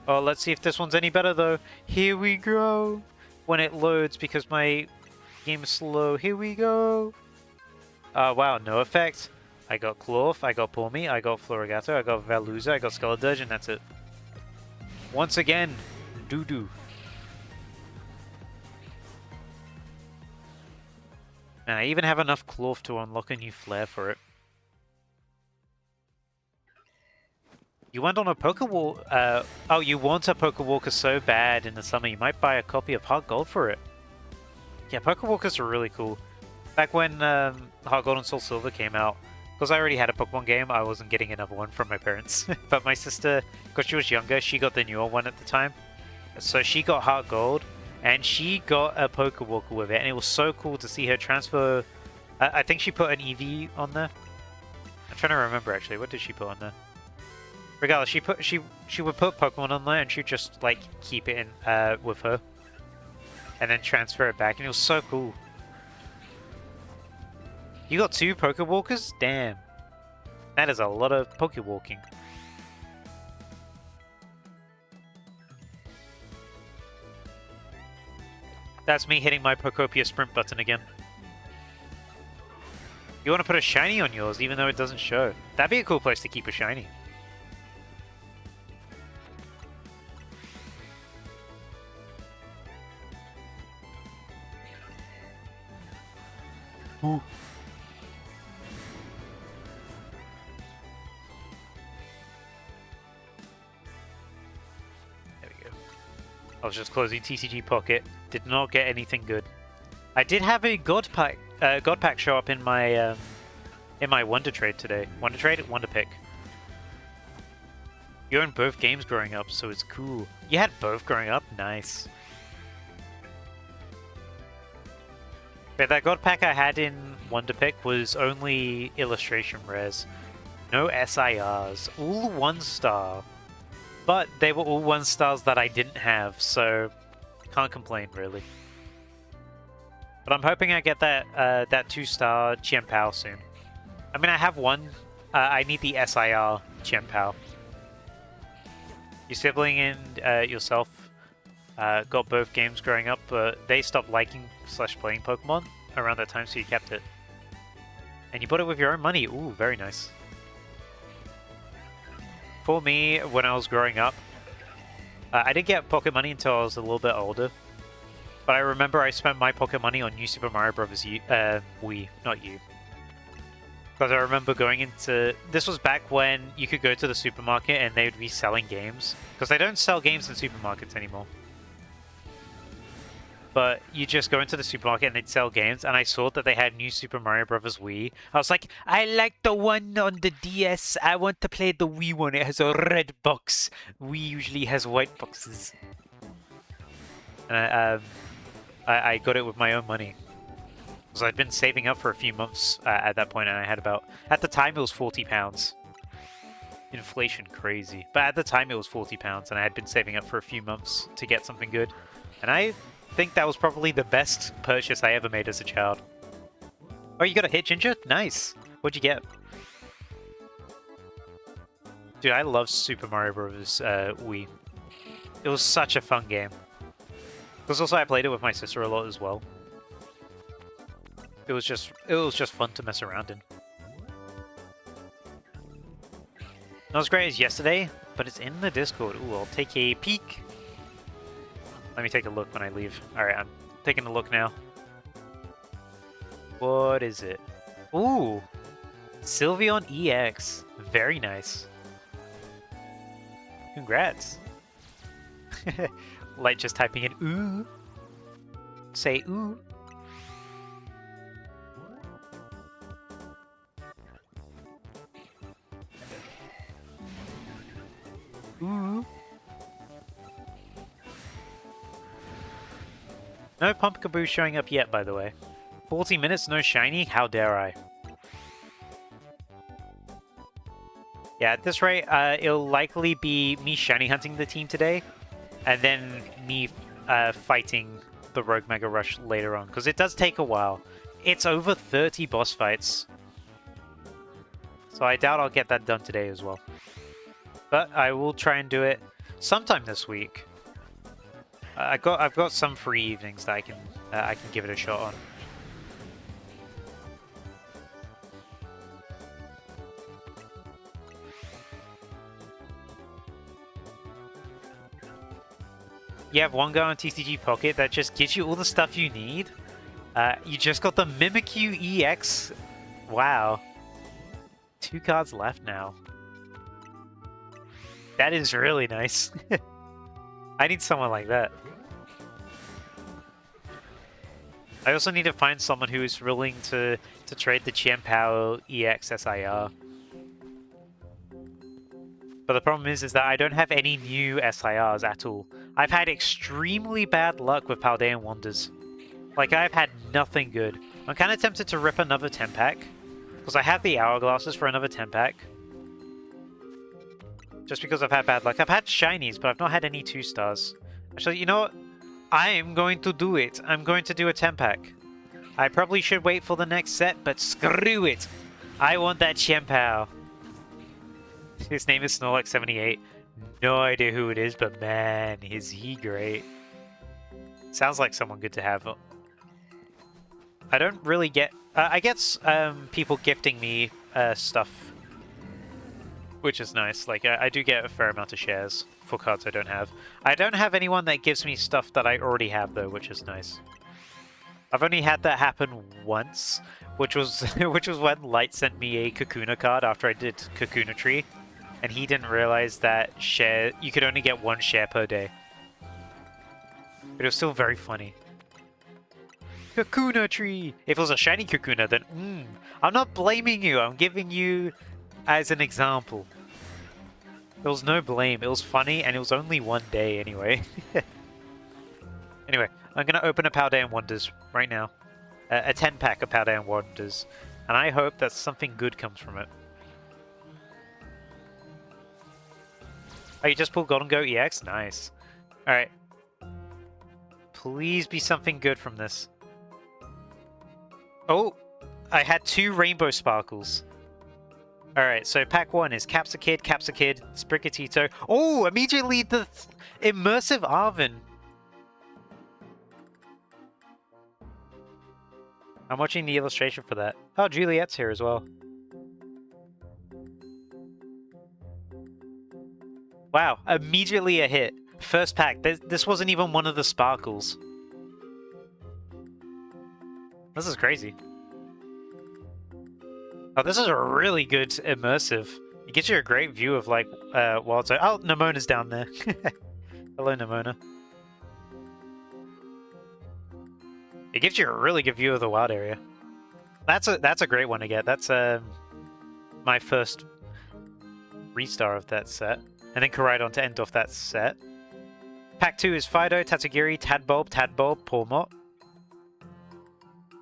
Oh, let's see if this one's any better though. Here we go. When it loads because my game is slow. Here we go. Wow, no effect. I got Clorf, I got Pawmi, I got Florigato, I got Veluza, I got Skeledirge, and that's it. Once again, doo-doo. And I even have enough Clorf to unlock a new flare for it. You went on a Pokewalk. Oh, you want a Pokewalker so bad in the summer, you might buy a copy of Heart Gold for it. Yeah, Pokewalkers are really cool. Back when Heart Gold and Soul Silver came out, because I already had a Pokemon game, I wasn't getting another one from my parents. But my sister, because she was younger, she got the newer one at the time. So she got Heart Gold, and she got a Pokewalker with it, and it was so cool to see her transfer. I think she put an Eevee on there. I'm trying to remember actually, what did she put on there? Regardless, she would put Pokemon on there, and she'd just like keep it in with her, and then transfer it back, and it was so cool. You got 2 Pokewalkers? Damn. That is a lot of Pokewalking. That's me hitting my Pokopia sprint button again. You want to put a shiny on yours, even though it doesn't show. That'd be a cool place to keep a shiny. Ooh. There we go. I was just closing TCG Pocket. Did not get anything good. I did have a God Pack show up in my Wonder Trade today. Wonder Trade? Wonder Pick. You owned both games growing up, so it's cool. You had both growing up? Nice. But that God Pack I had in Wonder Pick was only illustration rares. No SIRs. All 1-star. But they were all 1-stars that I didn't have, so can't complain, really. But I'm hoping I get that 2-star Chien-Pao soon. I mean, I have one. I need the SIR Chien-Pao. Your sibling and yourself got both games growing up, but they stopped liking / playing Pokemon around that time, so you kept it. And you bought it with your own money. Ooh, very nice. For me, when I was growing up, I didn't get pocket money until I was a little bit older. But I remember I spent my pocket money on New Super Mario Bros. Wii, not you. Because I remember going into... This was back when you could go to the supermarket and they would be selling games. Because they don't sell games in supermarkets anymore. But you just go into the supermarket and they'd sell games, and I saw that they had New Super Mario Bros. Wii. I was like, I like the one on the DS. I want to play the Wii one. It has a red box. Wii usually has white boxes. And I got it with my own money. Because I'd been saving up for a few months at that point, and I had about... At the time, it was £40. Inflation crazy. But at the time, it was £40, and I had been saving up for a few months to get something good. And I think that was probably the best purchase I ever made as a child. Oh, you got a hit, Ginger? Nice. What'd you get? Dude, I love Super Mario Bros. Wii. It was such a fun game. Because also I played it with my sister a lot as well. It was just fun to mess around in. Not as great as yesterday, but it's in the Discord. Ooh, I'll take a peek. Let me take a look when I leave. Alright, I'm taking a look now. What is it? Ooh! Sylveon EX. Very nice. Congrats. Light just typing in ooh. Say ooh. Ooh. No Pumpkaboo showing up yet, by the way. 40 minutes, no shiny? How dare I? Yeah, at this rate, it'll likely be me shiny hunting the team today, and then me fighting the Rogue Mega Rush later on, because it does take a while. It's over 30 boss fights. So I doubt I'll get that done today as well. But I will try and do it sometime this week. I've got some free evenings that I can give it a shot on. You have one guy on TCG Pocket that just gives you all the stuff you need. You just got the Mimikyu EX. Wow. 2 cards left now. That is really nice. I need someone like that. I also need to find someone who is willing to trade the Chien-Pao EX SIR. But the problem is that I don't have any new SIRs at all. I've had extremely bad luck with Paldean Wonders. Like, I've had nothing good. I'm kind of tempted to rip another 10-pack. Because I have the Hourglasses for another 10-pack. Just because I've had bad luck. I've had shinies, but I've not had any 2-stars. Actually, you know what? I am going to do it. I'm going to do a 10-pack. I probably should wait for the next set, but screw it. I want that Chien-Pao. His name is Snorlax78. No idea who it is, but man, is he great. Sounds like someone good to have. I don't really get... I get people gifting me stuff, which is nice. Like, I do get a fair amount of shares for cards I don't have. I don't have anyone that gives me stuff that I already have, though, which is nice. I've only had that happen once, which was which was when Light sent me a Kakuna card after I did Kakuna Tree, and he didn't realize that you could only get one share per day. But it was still very funny. Kakuna Tree! If it was a shiny Kakuna, then I'm not blaming you, I'm giving you as an example. There was no blame, it was funny, and it was only one day anyway. Anyway, I'm going to open a Paldean Wonders right now. A 10-pack of Paldean Wonders. And I hope that something good comes from it. Oh, you just pulled Golden Goat EX? Nice. Alright. Please be something good from this. Oh! I had 2 Rainbow Sparkles. Alright, so pack 1 is Capsakid, Sprigatito. Oh! Immediately the Immersive Arven. I'm watching the illustration for that. Oh, Juliet's here as well. Wow, immediately a hit. First pack. This wasn't even one of the sparkles. This is crazy. Oh, this is a really good immersive. It gives you a great view of, like, Wild Zone. Oh, Nemona's down there. Hello, Nemona. It gives you a really good view of the wild area. That's a great one to get. That's my first restar of that set. And then Koraidon to end off that set. Pack 2 is Fido, Tatsugiri, Tadbulb, Pawmot.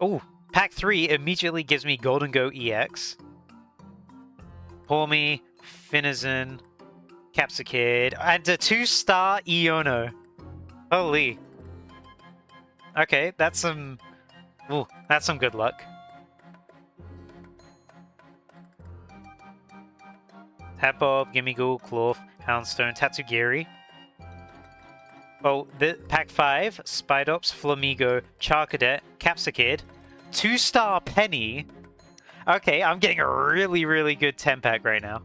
Oh, pack 3 immediately gives me Golden Goat EX. Pawmi, Finizen, Capsakid, and a 2-star Iono. Holy. Okay, that's some... Ooh, that's some good luck. Tadbulb, Gimmighoul, Clorf, Houndstone, Tatsugiri. Oh, pack 5, Spidops, Flamigo, Charcadet, Capsakid, 2-star Penny. Okay, I'm getting a really, really good 10-pack right now.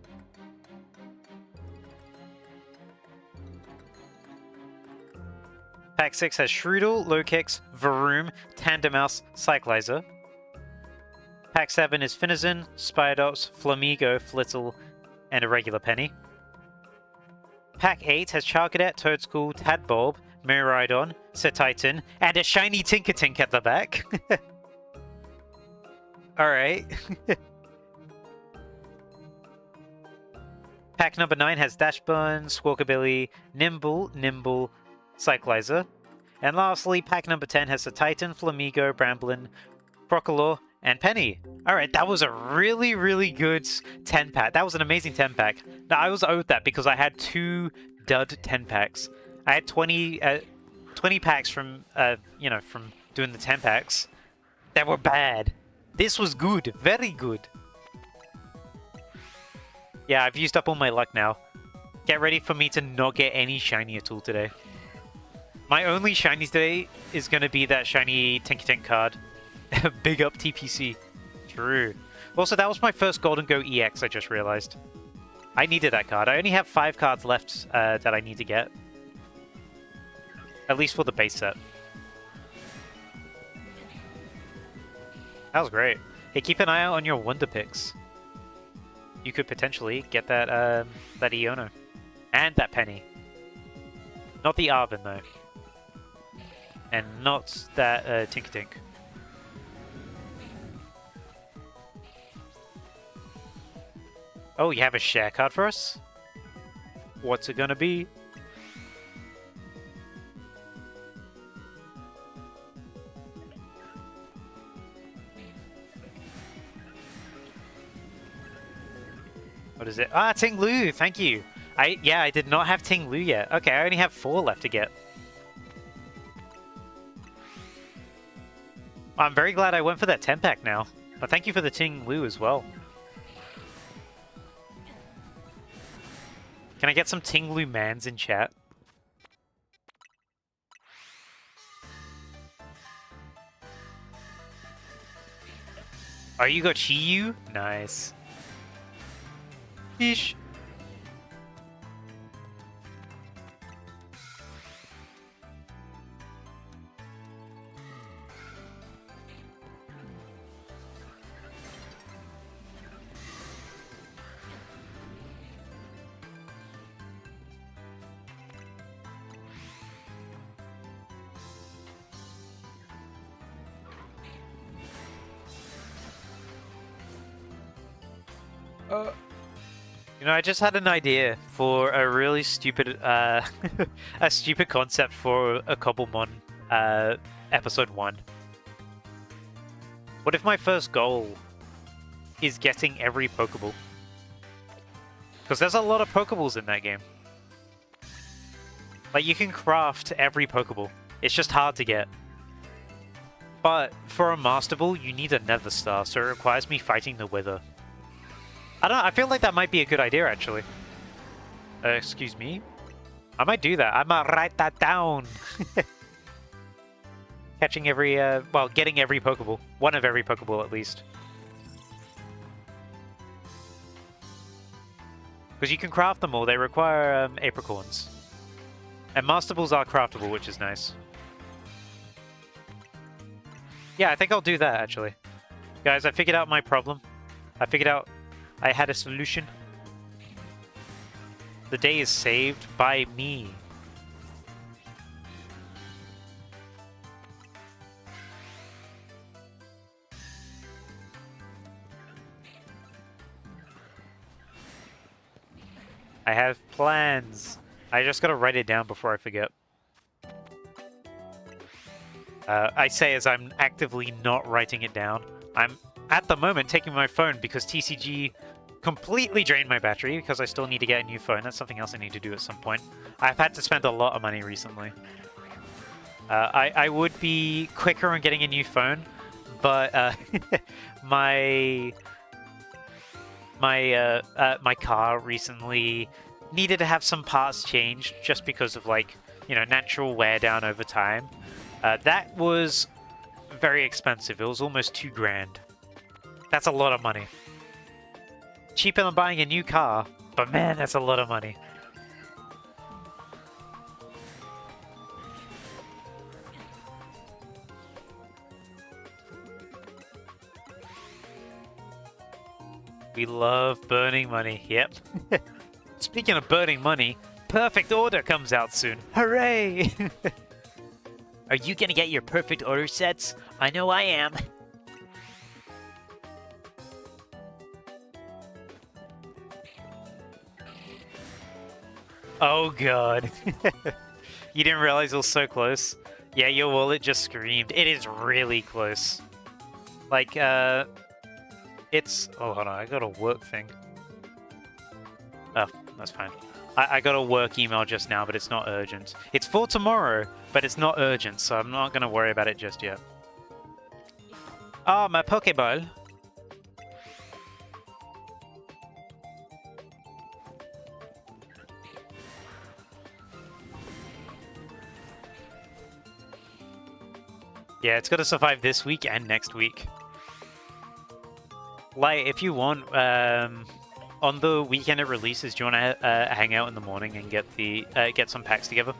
Pack 6 has Shroodle, Lokix, Varoom, Tandemaus, Cyclizer. Pack 7 is Finizen, Spidops, Flamigo, Flittle, and a regular Penny. Pack 8 has Charcadet, Toadschool, Tadbulb, Miraidon, Setitan, and a shiny Tinkertink at the back. Alright. Pack number 9 has Dashburn, Squawkabilly, Nimble, Cyclizer. And lastly, pack number 10 has the Titan, Flamigo, Bramblin, Crocodile, and Penny. Alright, that was a really, really good 10-pack. That was an amazing 10-pack. Now, I was owed that because I had 2 dud 10-packs. I had 20 packs from, from doing the 10-packs that were bad. This was good. Very good. Yeah, I've used up all my luck now. Get ready for me to not get any shiny at all today. My only shiny today is going to be that shiny Tinkertink card. Big up TPC. True. Also, that was my first Golden Goat EX, I just realized. I needed that card. I only have 5 cards left that I need to get. At least for the base set. That was great. Hey, keep an eye out on your Wonder Picks. You could potentially get that that Iono. And that Penny. Not the Arven, though. And not that Tinkertink. Oh, you have a share card for us? What's it gonna be? What is it? Ah, Ting Lu! Thank you! I did not have Ting Lu yet. Okay, I only have 4 left to get. I'm very glad I went for that 10-pack now. But thank you for the Ting Lu as well. Can I get some Ting Lu mans in chat? Oh, you got Chiyu? Nice. Fish. You know, I just had an idea for a really stupid, a stupid concept for a Cobblemon, episode 1. What if my first goal is getting every Pokeball? Because there's a lot of Pokeballs in that game. Like, you can craft every Pokeball. It's just hard to get. But for a Master Ball, you need a Nether Star, so it requires me fighting the Wither. I don't know, I feel like that might be a good idea, actually. Excuse me? I might do that. I might write that down. Catching every, well, getting every Pokeball. One of every Pokeball, at least. Because you can craft them all. They require, apricorns. And Master Balls are craftable, which is nice. Yeah, I think I'll do that, actually. Guys, I figured out my problem. I figured out I had a solution. The day is saved by me. I have plans. I just gotta write it down before I forget. I say as I'm actively not writing it down. I'm, at the moment, taking my phone because TCG completely drained my battery because I still need to get a new phone. That's something else I need to do at some point. I've had to spend a lot of money recently. I would be quicker on getting a new phone, but my car recently needed to have some parts changed just because of, like, you know, natural wear down over time. That was very expensive. It was almost $2,000. That's a lot of money. Cheaper than buying a new car, but man, that's a lot of money. We love burning money, yep. Speaking of burning money, Perfect Order comes out soon. Hooray! Are you gonna get your Perfect Order sets? I know I am. Oh god. You didn't realize it was so close? Yeah, your wallet just screamed. It is really close. Like, it's... Oh, hold on, I got a work thing. Oh, that's fine. I got a work email just now, but it's not urgent. It's for tomorrow, but it's not urgent, so I'm not gonna worry about it just yet. Oh, my Pokeball. Yeah, it's got to survive this week and next week. Like, if you want, on the weekend it releases, do you want to hang out in the morning and get the get some packs together?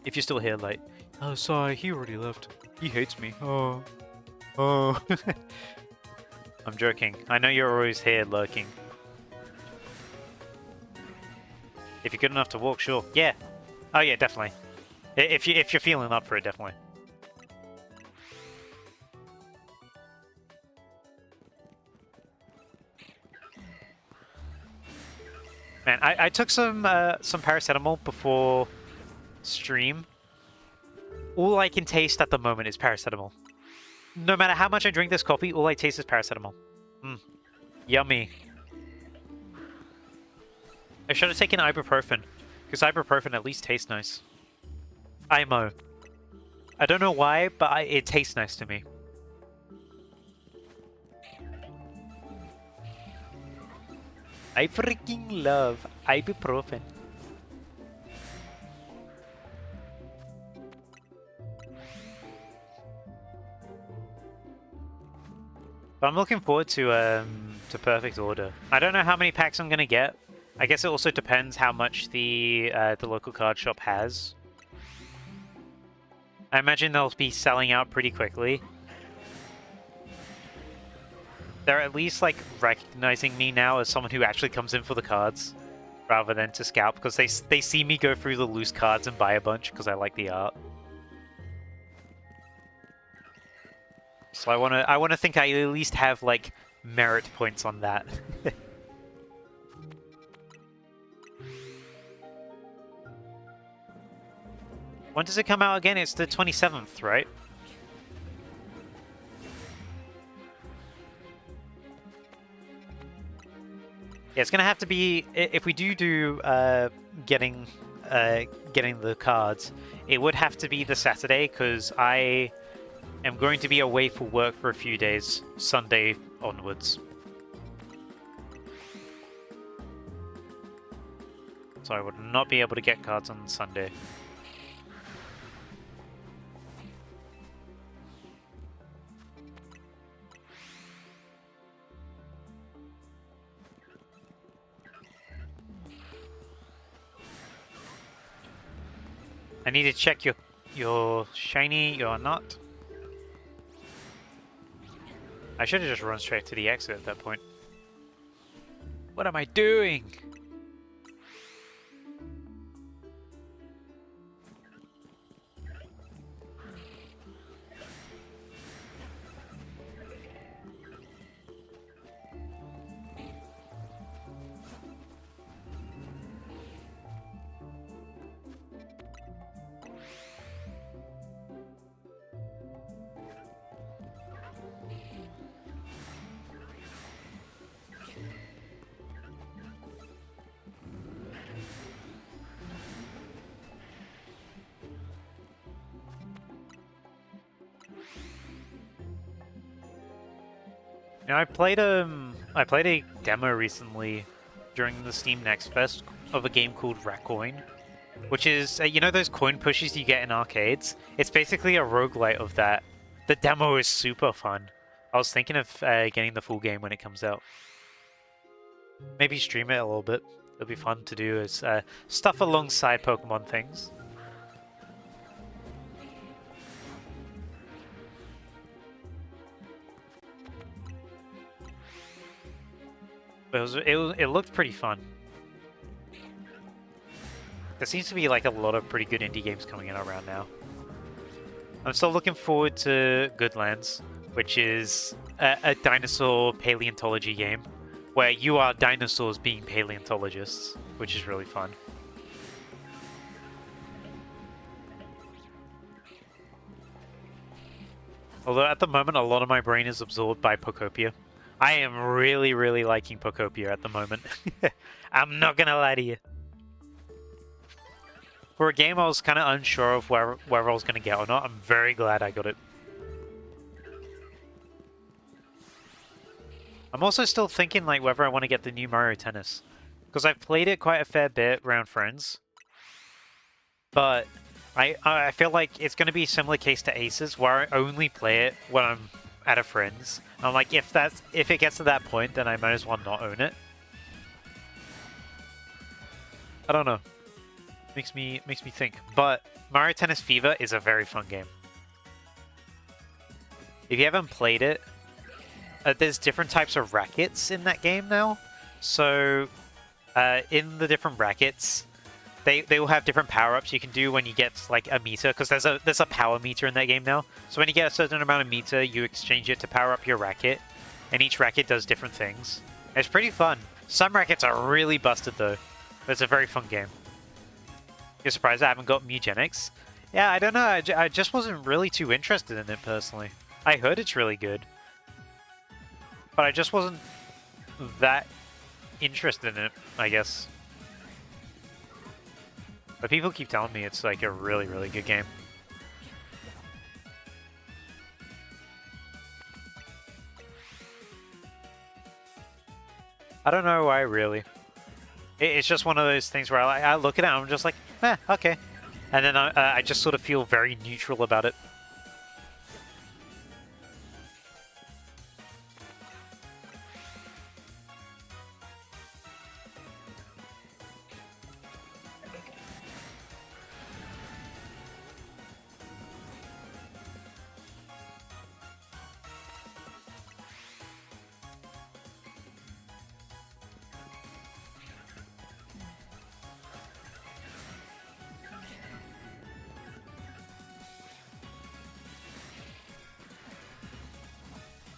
If you're still here, like, oh, sorry, he already left. He hates me. Oh, oh. I'm joking. I know you're always here lurking. If you're good enough to walk, sure. Yeah. Oh yeah, definitely. If you're feeling up for it, definitely. Man, I took some paracetamol before stream. All I can taste at the moment is paracetamol. No matter how much I drink this coffee, all I taste is paracetamol. Yummy. I should have taken ibuprofen, because ibuprofen at least tastes nice. IMO. I don't know why, but it tastes nice to me. I freaking love ibuprofen. But I'm looking forward to Perfect Order. I don't know how many packs I'm gonna get. I guess it also depends how much the local card shop has. I imagine they'll be selling out pretty quickly. They're at least like recognizing me now as someone who actually comes in for the cards, rather than to scalp, because they see me go through the loose cards and buy a bunch because I like the art. So I wanna think I at least have like merit points on that. When does it come out again? It's the 27th, right? Yeah, it's gonna have to be, if we do getting the cards, it would have to be the Saturday, because I am going to be away for work for a few days, Sunday onwards. So I would not be able to get cards on Sunday. I need to check your shiny, you're not. I should have just run straight to the exit at that point. What am I doing? You know, I played a demo recently during the Steam Next Fest of a game called Racoin, which is you know those coin pushes you get in arcades? It's basically a roguelite of that. The demo is super fun. I was thinking of getting the full game when it comes out. Maybe stream it a little bit. It'll be fun to do as stuff alongside Pokemon things. It looked pretty fun. There seems to be like a lot of pretty good indie games coming in around now. I'm still looking forward to Goodlands, which is a dinosaur paleontology game where you are dinosaurs being paleontologists, which is really fun. Although at the moment a lot of my brain is absorbed by Pokopia. I am really, really liking Pokopia at the moment. I'm not gonna lie to you. For a game I was kind of unsure of where I was gonna get or not, I'm very glad I got it. I'm also still thinking like whether I want to get the new Mario Tennis, because I've played it quite a fair bit around friends. But I feel like it's going to be a similar case to Aces, where I only play it when I'm at a friend's. And I'm like, if it gets to that point, then I might as well not own it. I don't know. Makes me think. But Mario Tennis Fever is a very fun game. If you haven't played it, there's different types of rackets in that game now. So in the different rackets, they will have different power-ups you can do when you get like a meter, because there's a power meter in that game now. So when you get a certain amount of meter, you exchange it to power up your racket, and each racket does different things. It's pretty fun. Some rackets are really busted though, but it's a very fun game. You're surprised I haven't got Mugenics? Yeah, I don't know. I just wasn't really too interested in it personally. I heard it's really good, but I just wasn't that interested in it, I guess. But people keep telling me it's like a really, really good game. I don't know why, really. It's just one of those things where I look at it and I'm just like, eh, okay. And then I just sort of feel very neutral about it.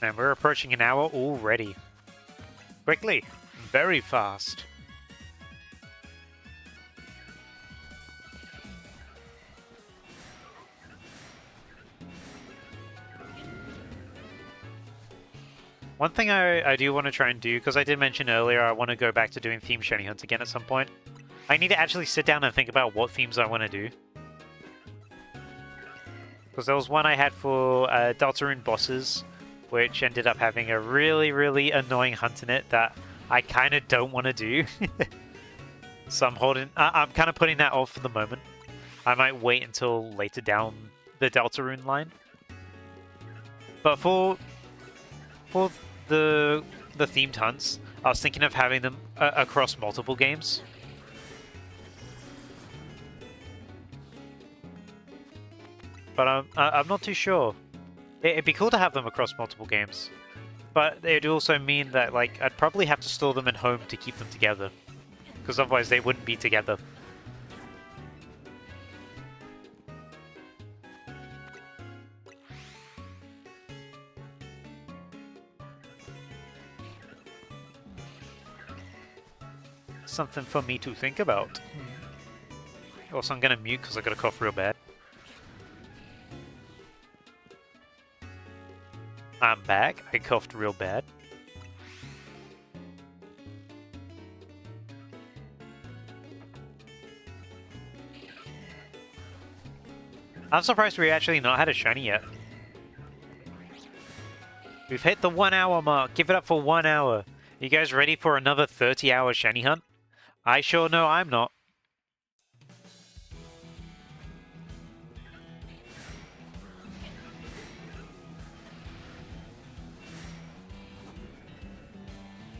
man. We're approaching an hour already. Quickly. Very fast. One thing I do want to try and do, because I did mention earlier I want to go back to doing theme shiny hunts again at some point. I need to actually sit down and think about what themes I want to do. Because there was one I had for Deltarune bosses, which ended up having a really, really annoying hunt in it that I kind of don't want to do. So I'm kind of putting that off for the moment. I might wait until later down the Deltarune line. But for the themed hunts, I was thinking of having them across multiple games. But I'm not too sure. It'd be cool to have them across multiple games. But it'd also mean that like I'd probably have to store them at home to keep them together. Because otherwise they wouldn't be together. Something for me to think about. Also, I'm gonna mute because I got a cough real bad. I'm back. I coughed real bad. I'm surprised we actually not had a shiny yet. We've hit the 1 hour mark. Give it up for 1 hour. You guys ready for another 30-hour shiny hunt? I sure know I'm not.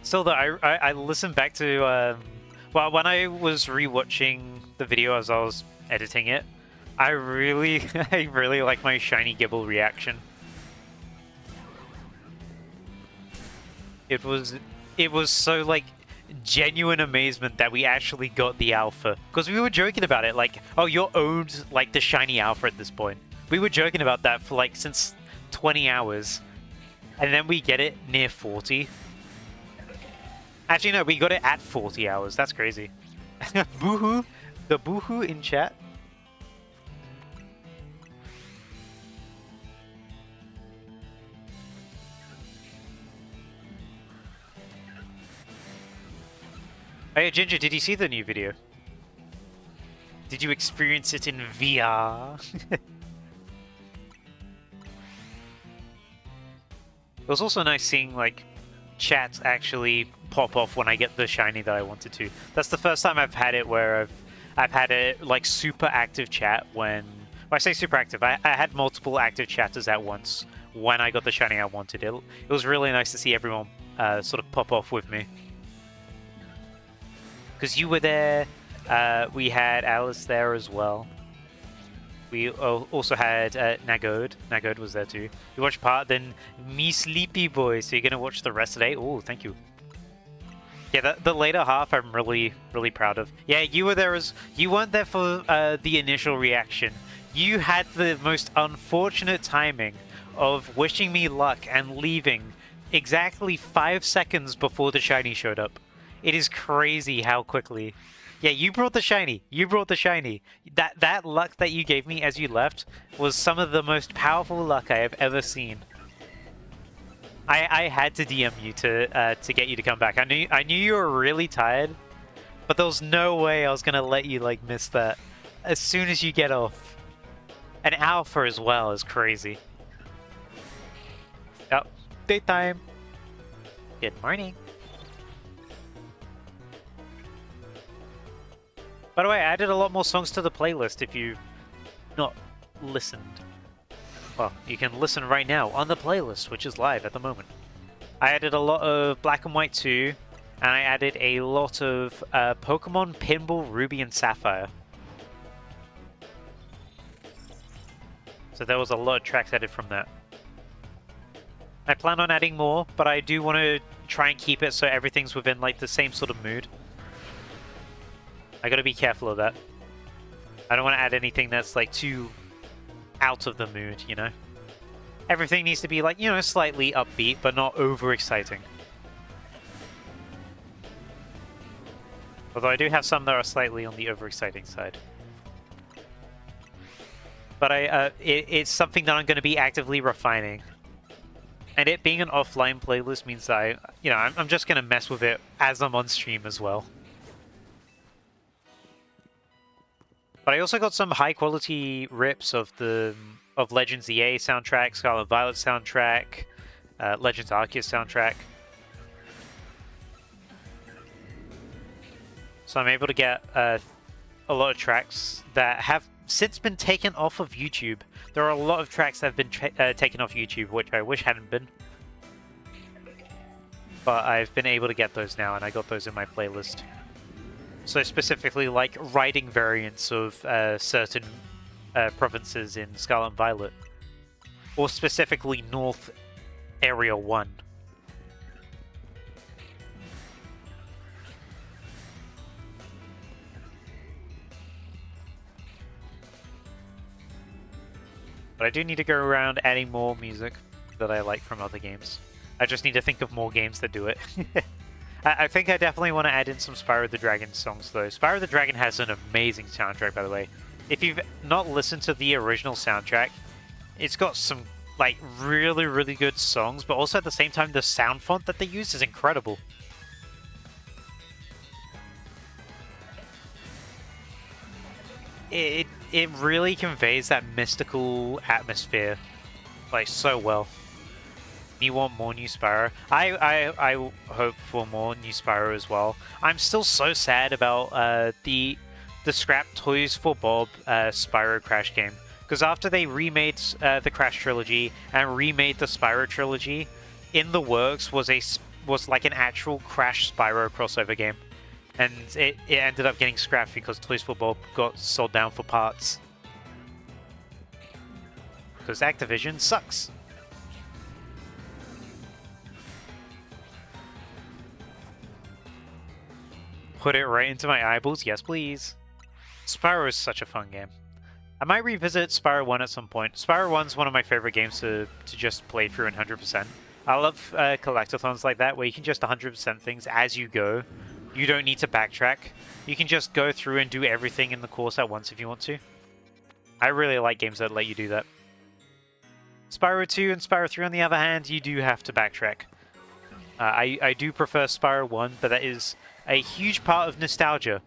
Still though, I listened back to, well, when I was rewatching the video as I was editing it, I really like my shiny Gibble reaction. It was so like genuine amazement that we actually got the alpha, because we were joking about it like, oh, you're owned like the shiny alpha at this point. We were joking about that for like since 20 hours, and then we get it near 40. Actually no, we got it at 40 hours. That's crazy. Boohoo, the boohoo in chat. Hey Ginger, did you see the new video? Did you experience it in VR? It was also nice seeing like chats actually pop off when I get the shiny that I wanted to. That's the first time I've had it where I've had a like super active chat when I say super active, I had multiple active chatters at once when I got the shiny I wanted. It was really nice to see everyone sort of pop off with me. Because you were there, we had Alice there as well. We also had Nagode. Nagode was there too. You watched part, then me sleepy boy. So you're gonna watch the rest today? Oh, thank you. Yeah, the later half I'm really proud of. Yeah, you were there you weren't there for the initial reaction. You had the most unfortunate timing of wishing me luck and leaving exactly 5 seconds before the shiny showed up. It is crazy how quickly. Yeah, you brought the shiny. You brought the shiny. That luck that you gave me as you left was some of the most powerful luck I have ever seen. I had to DM you to get you to come back. I knew you were really tired, but there was no way I was gonna let you like miss that. As soon as you get off, an alpha as well is crazy. Yep, daytime. Good morning. By the way, I added a lot more songs to the playlist if you've not listened. Well, you can listen right now on the playlist, which is live at the moment. I added a lot of Black and White 2, and I added a lot of Pokemon Pinball Ruby and Sapphire. So there was a lot of tracks added from that. I plan on adding more, but I do want to try and keep it so everything's within like the same sort of mood. I gotta be careful of that. I don't want to add anything that's like too out of the mood, you know? Everything needs to be like, you know, slightly upbeat, but not overexciting. Although I do have some that are slightly on the overexciting side. But it's something that I'm going to be actively refining. And it being an offline playlist means that I'm just going to mess with it as I'm on stream as well. But I also got some high quality rips of Legends EA soundtrack, Scarlet Violet soundtrack, Legends Arceus soundtrack. So I'm able to get a lot of tracks that have since been taken off of YouTube. There are a lot of tracks that have been taken off YouTube, which I wish hadn't been. But I've been able to get those now, and I got those in my playlist. So specifically, like, riding variants of certain provinces in Scarlet and Violet. Or specifically North Area 1. But I do need to go around adding more music that I like from other games. I just need to think of more games that do it. I think I definitely want to add in some Spyro the Dragon songs, though. Spyro the Dragon has an amazing soundtrack, by the way. If you've not listened to the original soundtrack, it's got some, like, really, really good songs, but also at the same time, the sound font that they use is incredible. It really conveys that mystical atmosphere, like, so well. You want more new Spyro? I hope for more new Spyro as well. I'm still so sad about the scrap Toys for Bob Spyro Crash game, because after they remade the Crash trilogy and remade the Spyro trilogy, in the works was like an actual Crash Spyro crossover game, and it ended up getting scrapped because Toys for Bob got sold down for parts. Because Activision sucks. Put it right into my eyeballs? Yes, please. Spyro is such a fun game. I might revisit Spyro 1 at some point. Spyro 1's one of my favorite games to just play through in 100%. I love collectathons like that, where you can just 100% things as you go. You don't need to backtrack. You can just go through and do everything in the course at once if you want to. I really like games that let you do that. Spyro 2 and Spyro 3, on the other hand, you do have to backtrack. I do prefer Spyro 1, but that is a huge part of nostalgia,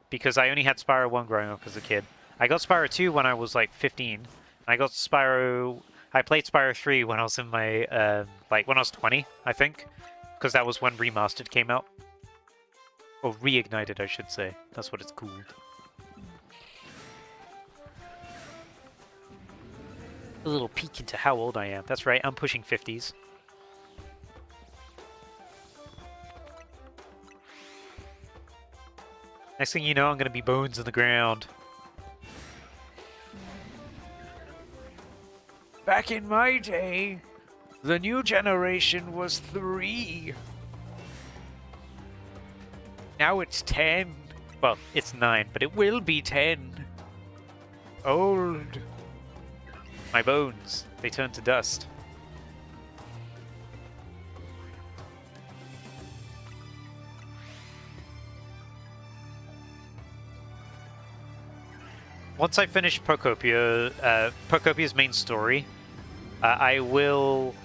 because I only had Spyro 1 growing up as a kid. I got Spyro 2 when I was like 15. I played Spyro 3 when I was in my, when I was 20, I think, because that was when Remastered came out. Or Reignited, I should say. That's what it's called. A little peek into how old I am. That's right, I'm pushing 50s. Next thing you know, I'm going to be bones in the ground. Back in my day, the new generation was 3. Now it's 10. Well, it's 9, but it will be 10. Old. My bones, they turn to dust. Once I finish Pocopia's main story, I will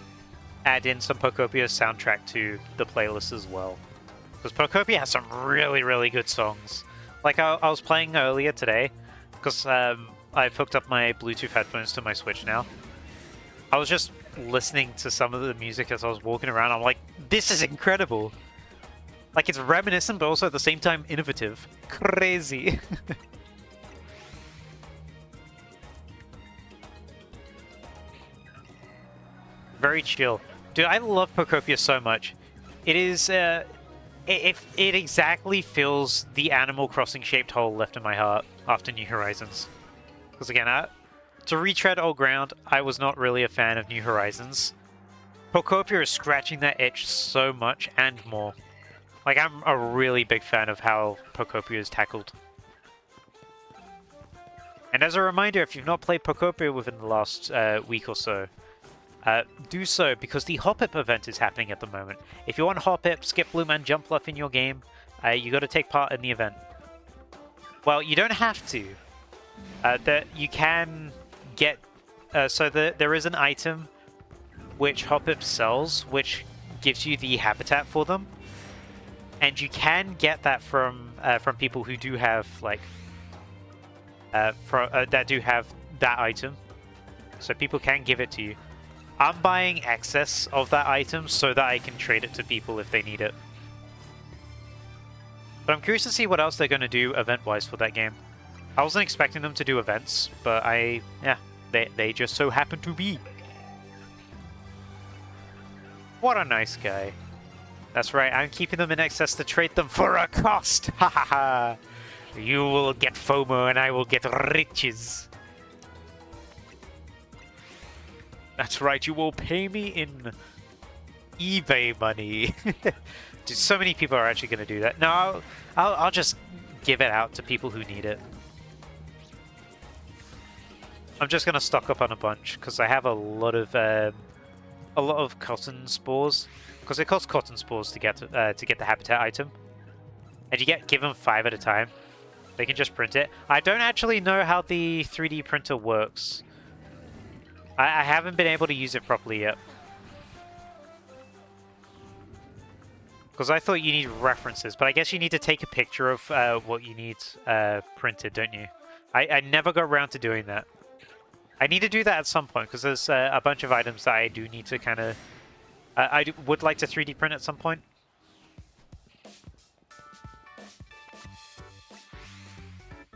add in some Pocopia soundtrack to the playlist as well. Because Pocopia has some really, really good songs. Like I was playing earlier today, because I've hooked up my Bluetooth headphones to my Switch now. I was just listening to some of the music as I was walking around. I'm like, this is incredible! Like, it's reminiscent, but also at the same time innovative. Crazy! Very chill. Dude, I love Pocopia so much. It is, it exactly fills the Animal Crossing shaped hole left in my heart after New Horizons. Because again, to retread old ground, I was not really a fan of New Horizons. Pocopia is scratching that itch so much and more. Like, I'm a really big fan of how Pocopia is tackled. And as a reminder, if you've not played Pocopia within the last week or so, do so because the Hoppip event is happening at the moment. If you want Hoppip, Skip Bloom, and Jump Fluff in your game, you got to take part in the event. Well, you don't have to. You can get... there is an item which Hoppip sells, which gives you the habitat for them. And you can get that from people who do have, like... that do have that item. So people can give it to you. I'm buying excess of that item so that I can trade it to people if they need it. But I'm curious to see what else they're going to do event-wise for that game. I wasn't expecting them to do events, but they just so happen to be. What a nice guy. That's right, I'm keeping them in excess to trade them for a cost. Ha ha ha. You will get FOMO and I will get riches. That's right, you will pay me in eBay money. Dude, so many people are actually going to do that. No, I'll just give it out to people who need it. I'm just going to stock up on a bunch because I have a lot of cotton spores. Because it costs cotton spores to get the habitat item, and you get given 5 at a time. They can just print it. I don't actually know how the 3D printer works. I haven't been able to use it properly yet. Because I thought you need references, but I guess you need to take a picture of what you need printed, don't you? I never got around to doing that. I need to do that at some point, because there's a bunch of items that I do need to kind of... would like to 3D print at some point.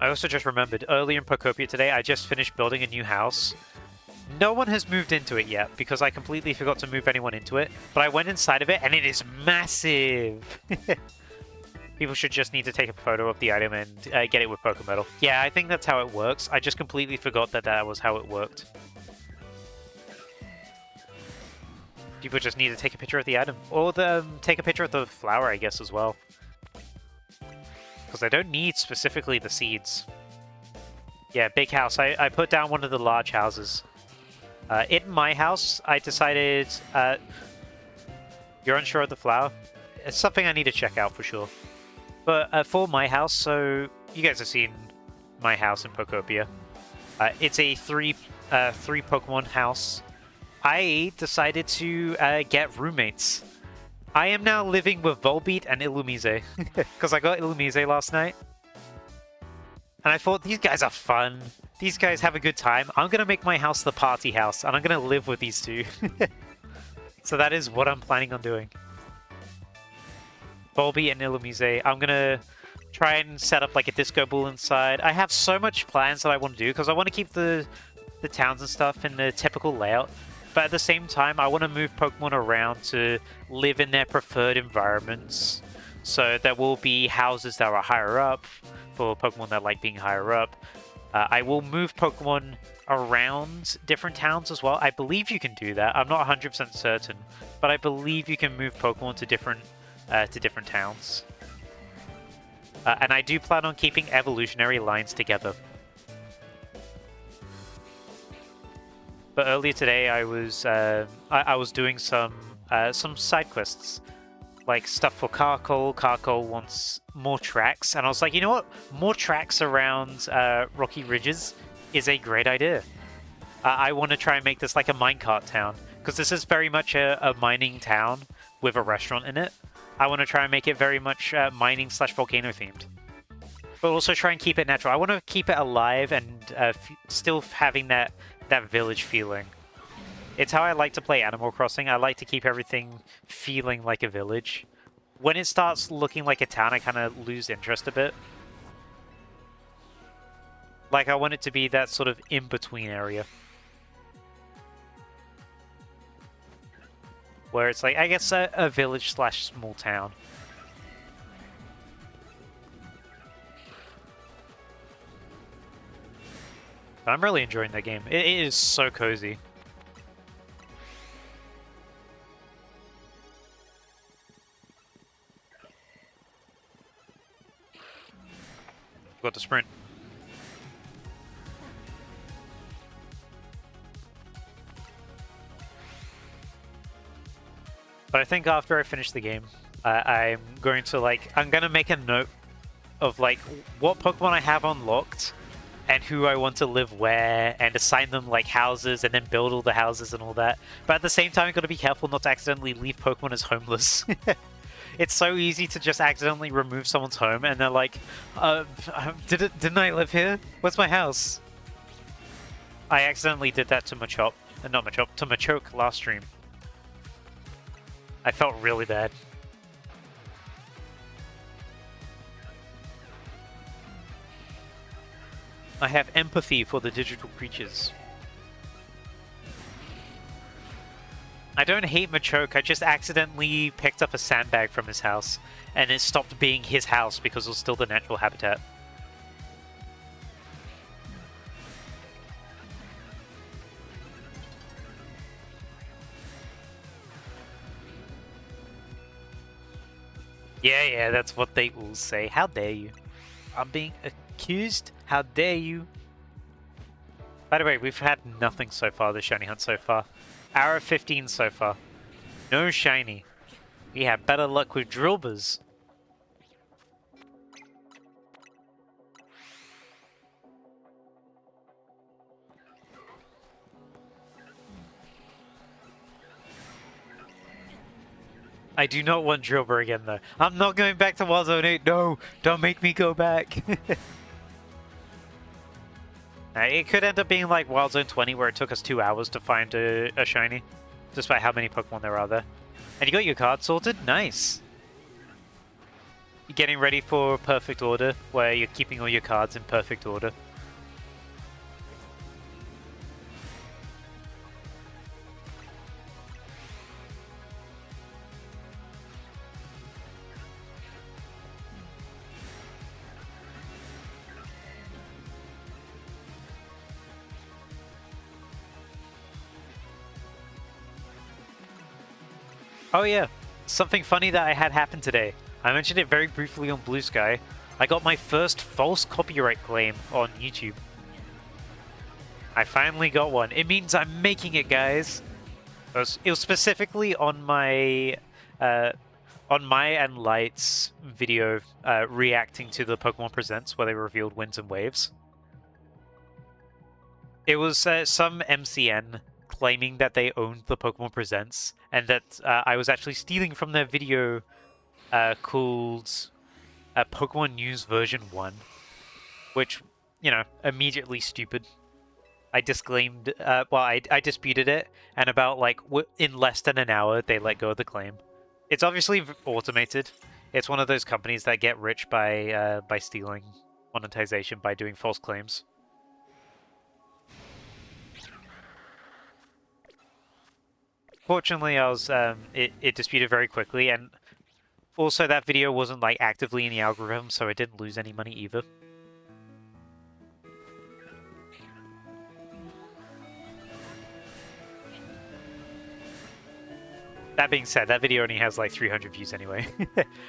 I also just remembered, earlier in Pokopia today, I just finished building a new house. No one has moved into it yet, because I completely forgot to move anyone into it. But I went inside of it, and it is massive! People should just need to take a photo of the item and get it with Pokemetal. Yeah, I think that's how it works. I just completely forgot that that was how it worked. People just need to take a picture of the item. Or take a picture of the flower, I guess, as well. Because I don't need specifically the seeds. Yeah, big house. I put down one of the large houses. In my house, I decided... you're unsure of the flower? It's something I need to check out for sure. But for my house, so you guys have seen my house in Pokopia. It's a three Pokemon house. I decided to get roommates. I am now living with Volbeat and Illumise. Because I got Illumise last night. And I thought, these guys are fun. These guys have a good time. I'm going to make my house the party house. And I'm going to live with these two. So that is what I'm planning on doing. Volbeat and Illumise. I'm going to try and set up like a disco ball inside. I have so much plans that I want to do. Because I want to keep the towns and stuff in the typical layout. But at the same time, I want to move Pokemon around to live in their preferred environments. So there will be houses that are higher up for Pokemon that like being higher up. I will move Pokemon around different towns as well. I believe you can do that. I'm not 100% certain, but I believe you can move Pokemon to different towns. And I do plan on keeping evolutionary lines together. But earlier today, I was doing some side quests, like stuff for Carkol. Carkol wants more tracks, and I was like, you know what? More tracks around Rocky Ridges is a great idea. I want to try and make this like a minecart town, because this is very much a mining town with a restaurant in it. I want to try and make it very much mining/volcano themed, but also try and keep it natural. I want to keep it alive and still having that village feeling. It's how I like to play Animal Crossing. I like to keep everything feeling like a village. When it starts looking like a town, I kind of lose interest a bit. Like, I want it to be that sort of in-between area. Where it's like, I guess, a village/small town. But I'm really enjoying that game. It is so cozy. Got to sprint. But I think after I finish the game, I'm going to I'm gonna make a note of like what Pokemon I have unlocked and who I want to live where, and assign them like houses and then build all the houses and all that. But at the same time, I've got to be careful not to accidentally leave Pokemon as homeless. It's so easy to just accidentally remove someone's home and they're like, didn't I live here? Where's my house? I accidentally did that to Machop, not Machop, to Machoke last stream. I felt really bad. I have empathy for the digital creatures. I don't hate Machoke, I just accidentally picked up a sandbag from his house, and it stopped being his house because it was still the natural habitat. Yeah, that's what they all say. How dare you? I'm being accused? How dare you? By the way, we've had nothing so far, the shiny hunt so far. Hour 15 so far. No shiny. We have better luck with Drillburs. I do not want Drillbur again though. I'm not going back to Wild Zone 8. No, don't make me go back. It could end up being like Wild Zone 20 where it took us 2 hours to find a shiny. Despite how many Pokemon there are there. And you got your card sorted? Nice. You're getting ready for perfect order where you're keeping all your cards in perfect order. Oh yeah, something funny that I had happen today. I mentioned it very briefly on Blue Sky. I got my first false copyright claim on YouTube. I finally got one. It means I'm making it, guys. It was specifically on my and Light's video reacting to the Pokemon Presents where they revealed Winds and Waves. It was some MCN claiming that they owned the Pokemon Presents and that I was actually stealing from their video called Pokemon News version 1, which, you know, immediately stupid. I disclaimed, I disputed it, and about in less than an hour they let go of the claim. It's obviously automated. It's one of those companies that get rich by stealing monetization by doing false claims. Fortunately, I was it disputed very quickly, and also that video wasn't actively in the algorithm, so I didn't lose any money either. That being said, that video only has 300 views anyway.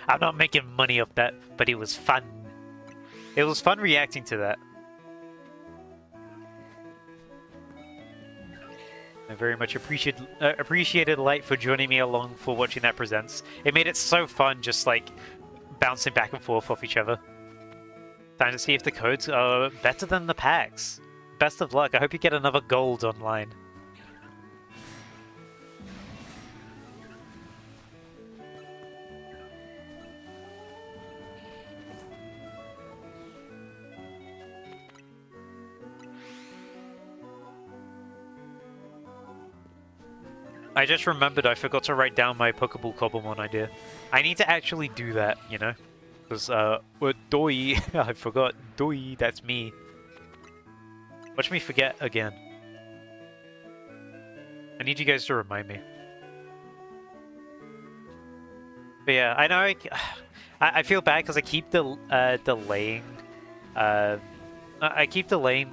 I'm not making money off that, but it was fun. It was fun reacting to that. I very much appreciated Light for joining me along for watching that Presents. It made it so fun just bouncing back and forth off each other. Time to see if the codes are better than the packs. Best of luck. I hope you get another gold online. I just remembered I forgot to write down my Pokeball Cobblemon idea. I need to actually do that, you know? Because, Doi, I forgot. Doi, that's me. Watch me forget again. I need you guys to remind me. But yeah, I know I feel bad because I keep delaying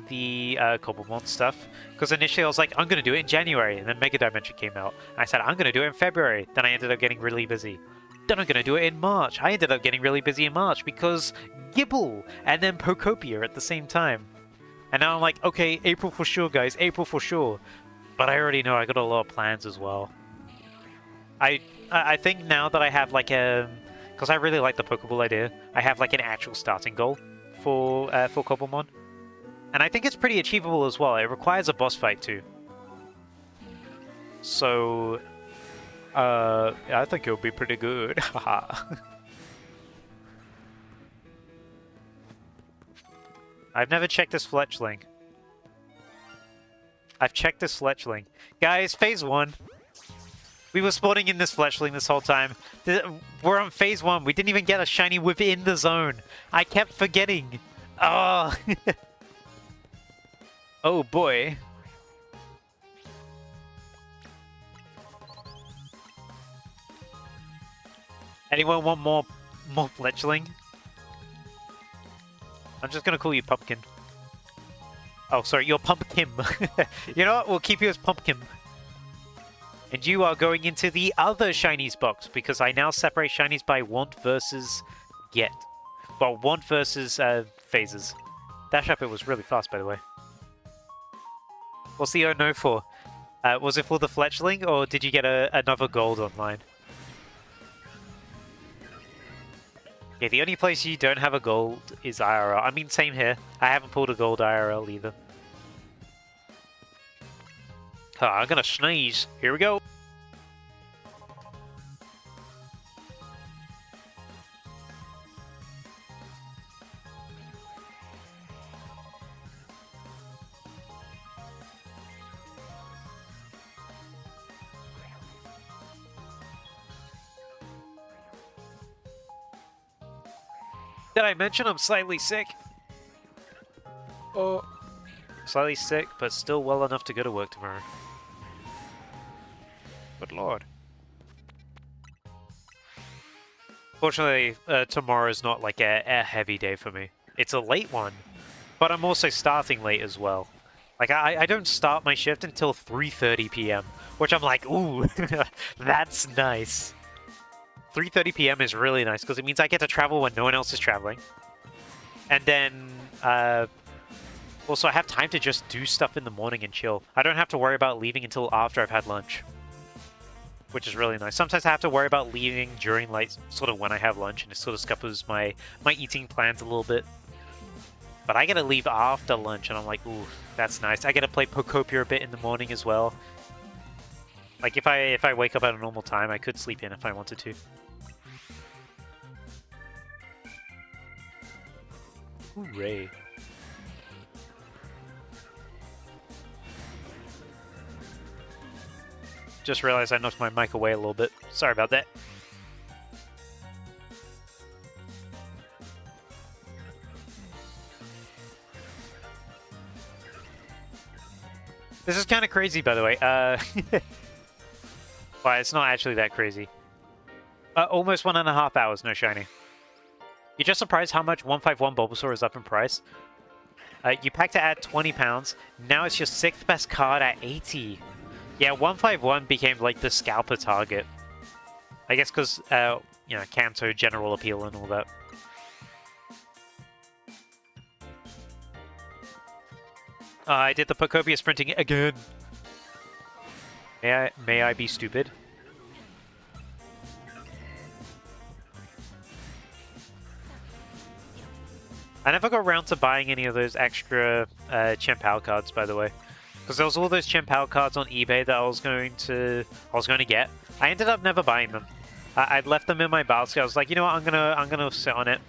the Cobblemon stuff, because initially I was like, I'm going to do it in January, and then Mega Dimension came out. And I said, I'm going to do it in February. Then I ended up getting really busy. Then I'm going to do it in March. I ended up getting really busy in March because Gibble and then Pokopia at the same time. And now I'm like, okay, April for sure, guys. April for sure. But I already know I got a lot of plans as well. I think now that I have like a, because I really like the Pokeball idea, I have like an actual starting goal for Cobblemon, and I think it's pretty achievable as well. It requires a boss fight too, so I think it'll be pretty good. Haha. I've never checked this Fletchling. I've checked this Fletchling. Guys, phase 1. We were spawning in this Fletchling this whole time. We're on phase 1. We didn't even get a shiny within the zone. I kept forgetting. Oh. Oh boy. Anyone want more Fletchling? I'm just gonna call you Pumpkin. Oh, sorry, you're Pumpkin. You know what? We'll keep you as Pumpkin. And you are going into the other Shinies box, because I now separate Shinies by want versus get. Well, want versus phases. Dash up it was really fast, by the way. What's the oh no for? Was it for the Fletchling, or did you get another gold online? Yeah, the only place you don't have a gold is IRL. I mean, same here. I haven't pulled a gold IRL either. Oh, I'm gonna sneeze. Here we go. Did I mention I'm slightly sick? Oh. Slightly sick, but still well enough to go to work tomorrow. Good lord. Fortunately, tomorrow is not like a heavy day for me. It's a late one, but I'm also starting late as well. Like, I don't start my shift until 3:30 p.m., which I'm like, ooh, that's nice. 3:30 p.m. is really nice, because it means I get to travel when no one else is traveling. And then, also I have time to just do stuff in the morning and chill. I don't have to worry about leaving until after I've had lunch, which is really nice. Sometimes I have to worry about leaving during, like, sort of when I have lunch, and it sort of scuppers my eating plans a little bit. But I get to leave after lunch, and I'm like, ooh, that's nice. I get to play Pokopia a bit in the morning as well. Like, if I wake up at a normal time, I could sleep in if I wanted to. Hooray. Just realized I knocked my mic away a little bit. Sorry about that. This is kind of crazy, by the way. Well, it's not actually that crazy. Almost 1.5 hours, no shiny. You're just surprised how much 151 Bulbasaur is up in price? You packed it at £20. Now it's your 6th best card at 80. Yeah, 151 became like the scalper target. I guess because, you know, Kanto, general appeal and all that. I did the Pokopia sprinting again. May I be stupid? I never got around to buying any of those extra Chien-Pao cards, by the way, because there was all those Chien-Pao cards on eBay that I was going to get. I ended up never buying them. I'd left them in my basket. I was like, you know what, I'm gonna sit on it.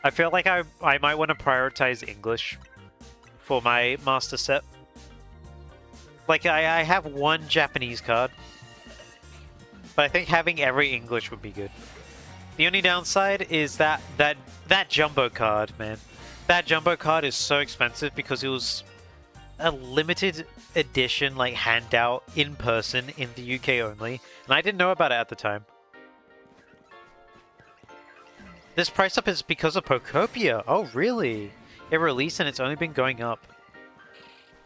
I feel like I might want to prioritize English for my master set. Like, I have one Japanese card, but I think having every English would be good. The only downside is that jumbo card, man. That jumbo card is so expensive because it was a limited edition, like, handout in person in the UK only, and I didn't know about it at the time. This price up is because of Pokopia. Oh, really? It released and it's only been going up.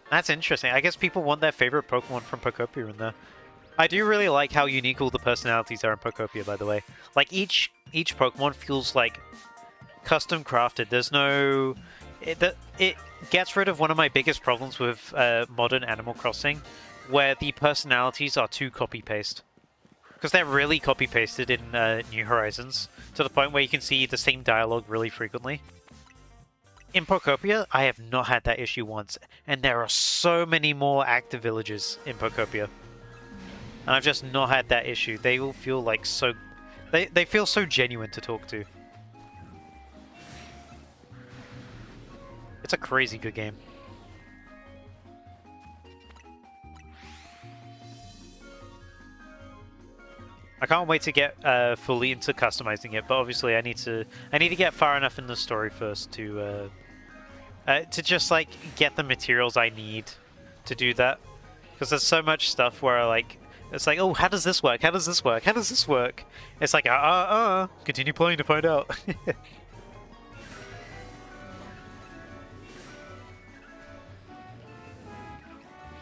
That's interesting. I guess people want their favorite Pokemon from Pokopia in there. I do really like how unique all the personalities are in Pokopia, by the way. Like, each Pokemon feels like custom crafted. There's no... It gets rid of one of my biggest problems with modern Animal Crossing, where the personalities are too copy-paste. Because they're really copy-pasted in New Horizons, to the point where you can see the same dialogue really frequently. In Pokopia, I have not had that issue once, and there are so many more active villagers in Pokopia. And I've just not had that issue. They all feel like so... They feel so genuine to talk to. It's a crazy good game. I can't wait to get fully into customizing it, but obviously I need to get far enough in the story first to just like get the materials I need to do that. Because there's so much stuff where like it's like, oh, how does this work? How does this work? How does this work? It's like continue playing to find out.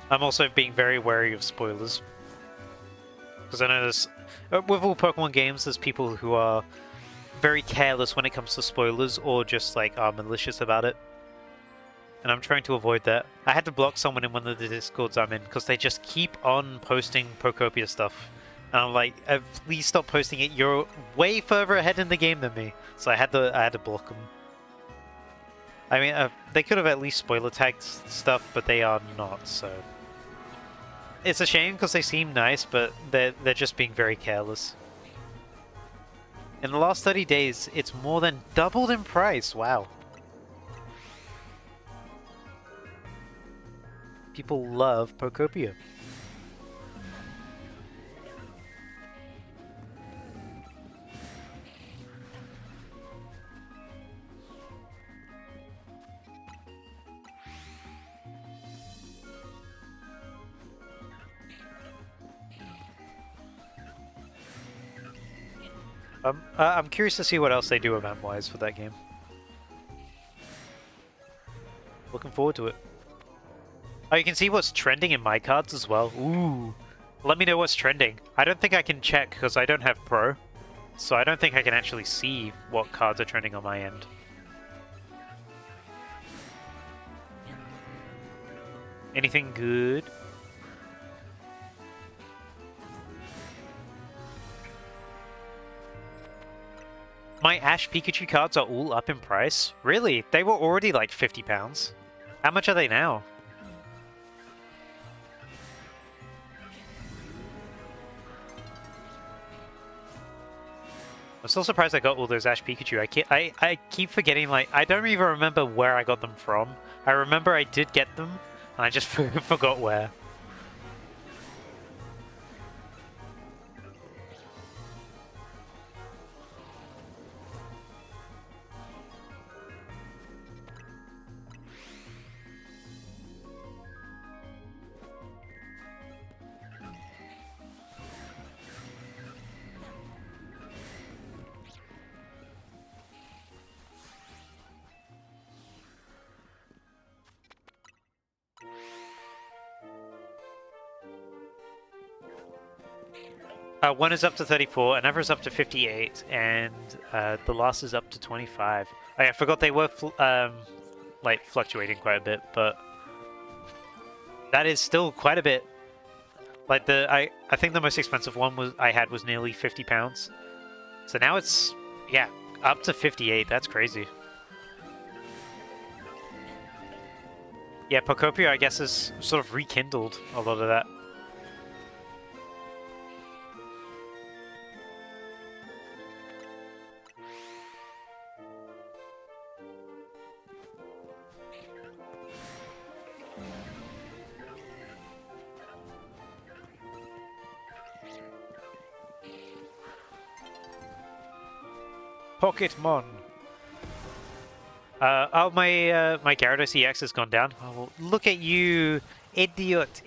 I'm also being very wary of spoilers. Because I know there's... with all Pokemon games, there's people who are very careless when it comes to spoilers, or just like are malicious about it. And I'm trying to avoid that. I had to block someone in one of the Discords I'm in, because they just keep on posting Pokopia stuff. And I'm like, please stop posting it, you're way further ahead in the game than me. So I had to block them. I mean, they could have at least spoiler tagged stuff, but they are not, so... It's a shame because they seem nice, but they're just being very careless. In the last 30 days, it's more than doubled in price. Wow. People love Pokopia. I'm curious to see what else they do event-wise for that game. Looking forward to it. Oh, you can see what's trending in my cards as well. Ooh. Let me know what's trending. I don't think I can check because I don't have Pro. So I don't think I can actually see what cards are trending on my end. Anything good? My Ash Pikachu cards are all up in price? Really? They were already like £50. How much are they now? I'm still surprised I got all those Ash Pikachu. I keep forgetting, like, I don't even remember where I got them from. I remember I did get them, and I just forgot where. One is up to 34, another is up to 58, and the last is up to 25. I forgot they were like fluctuating quite a bit, but that is still quite a bit. Like I think the most expensive one I had was nearly £50. So now it's up to 58. That's crazy. Yeah, Pokopia I guess has sort of rekindled a lot of that. Pokémon. Oh, my Gyarados EX has gone down. Oh, look at you, idiot!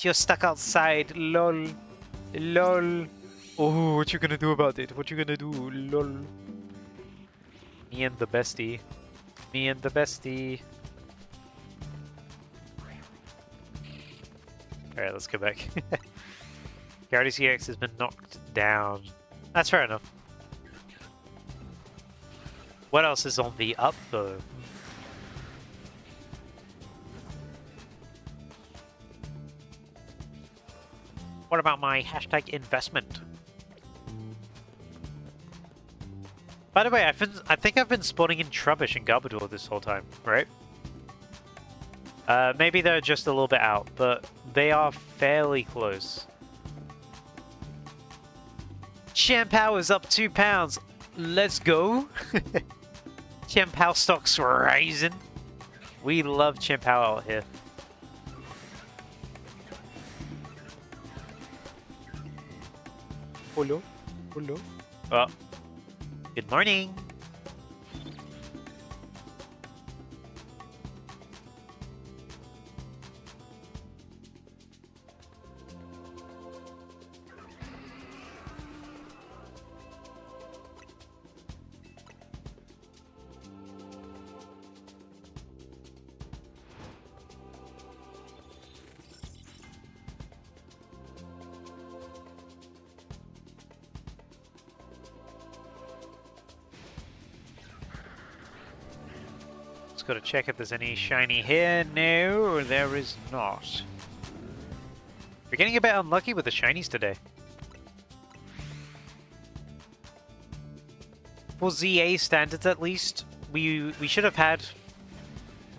You're stuck outside. Lol, lol. Oh, what you gonna do about it? What you gonna do? Lol. Me and the bestie. Me and the bestie. All right, let's go back. Gyarados EX has been knocked down. That's fair enough. What else is on the up, though? What about my hashtag investment? By the way, I think I've been spawning in Trubbish and Garbodor this whole time, right? Maybe they're just a little bit out, but they are fairly close. Champao is up £2. Let's go. Champao stock's rising. We love Champao out here. Hello. Hello. Oh. Good morning. Just gotta check if there's any shiny here. No, there is not. We're getting a bit unlucky with the shinies today. For ZA standards at least, we should have had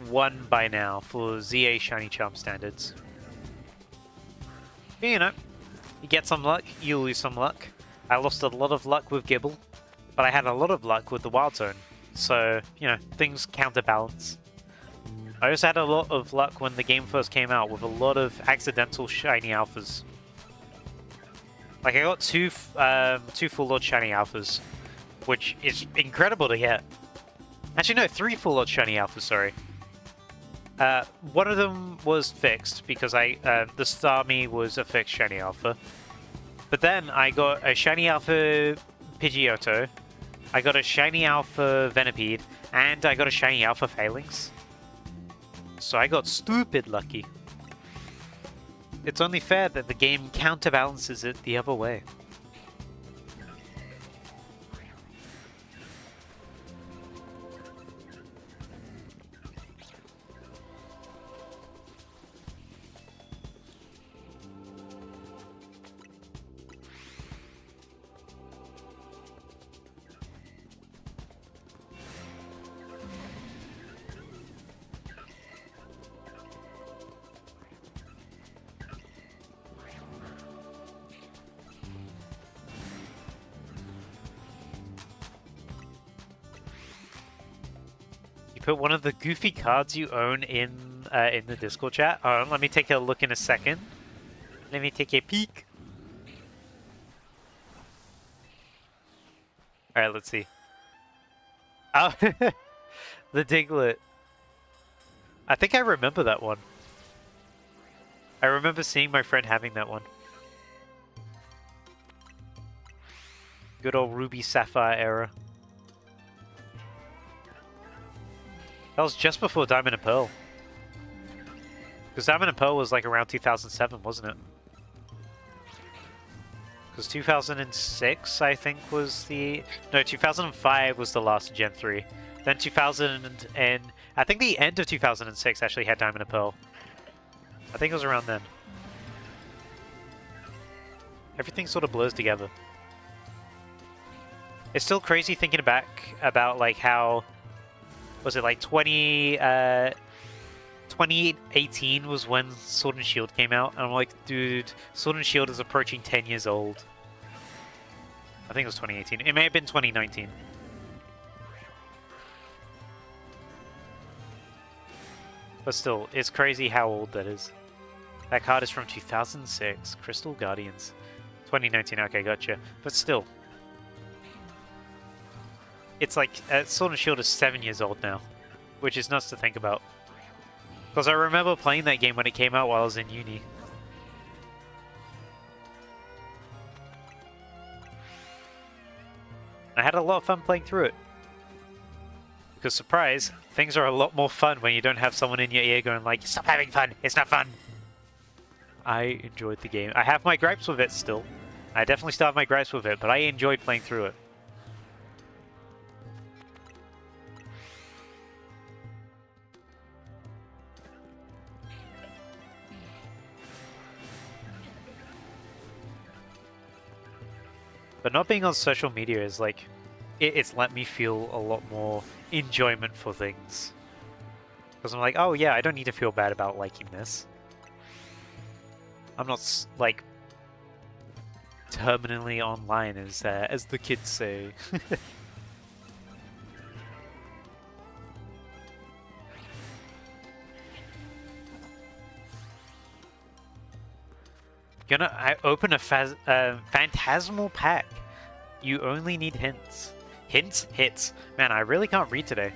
one by now for ZA Shiny Charm standards. But, you know, you get some luck, you lose some luck. I lost a lot of luck with Gibble, but I had a lot of luck with the Wild Zone. So, you know, things counterbalance. I also had a lot of luck when the game first came out with a lot of accidental shiny alphas. Like, I got two full Lord shiny alphas, which is incredible to get. Actually, no, 3 full Lord shiny alphas, sorry. One of them was fixed because the Starmie was a fixed shiny alpha. But then I got a shiny alpha Pidgeotto, I got a shiny alpha Venipede, and I got a shiny alpha Phalanx. So I got stupid lucky. It's only fair that the game counterbalances it the other way. Put one of the goofy cards you own in the Discord chat. Let me take a look in a second. Let me take a peek. All right, let's see. Oh, the Diglett. I think I remember that one. I remember seeing my friend having that one. Good old Ruby Sapphire era. That was just before Diamond and Pearl. Because Diamond and Pearl was like around 2007, wasn't it? Because 2006, I think, was the... No, 2005 was the last Gen 3. Then 2000 and... I think the end of 2006 actually had Diamond and Pearl. I think it was around then. Everything sort of blurs together. It's still crazy thinking back about like how... Was it like 2018 was when Sword and Shield came out? And I'm like, dude, Sword and Shield is approaching 10 years old. I think it was 2018. It may have been 2019. But still, it's crazy how old that is. That card is from 2006. Crystal Guardians. 2019, okay, gotcha. But still. It's like, Sword and Shield is 7 years old now. Which is nuts to think about. Because I remember playing that game when it came out while I was in uni. I had a lot of fun playing through it. Because, surprise, things are a lot more fun when you don't have someone in your ear going like, stop having fun, it's not fun! I enjoyed the game. I have my gripes with it still. I definitely still have my gripes with it, but I enjoyed playing through it. But not being on social media is like, it's let me feel a lot more enjoyment for things. Because I'm like, oh yeah, I don't need to feel bad about liking this. I'm not like terminally online, as the kids say. I open a phantasmal pack. You only need hints. Hints? Hits. Man, I really can't read today.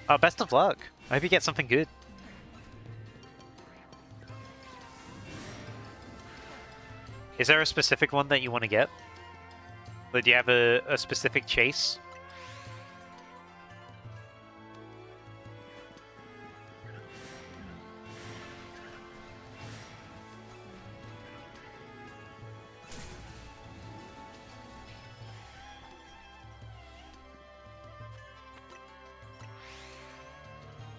Oh, best of luck. I hope you get something good. Is there a specific one that you want to get? Or do you have a specific chase?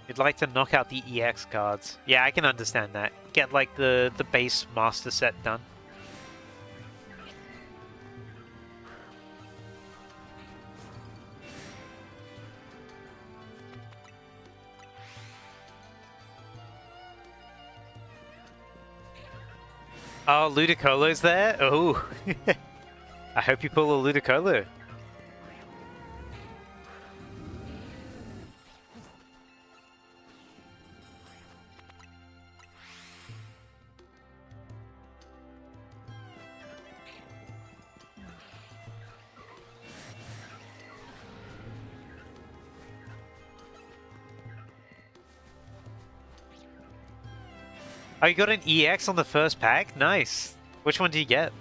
You'd like to knock out the EX cards. Yeah, I can understand that. Get like the base master set done. Oh, Ludicolo's there? Oh. I hope you pull a Ludicolo. Oh, you got an EX on the first pack? Nice. Which one do you get?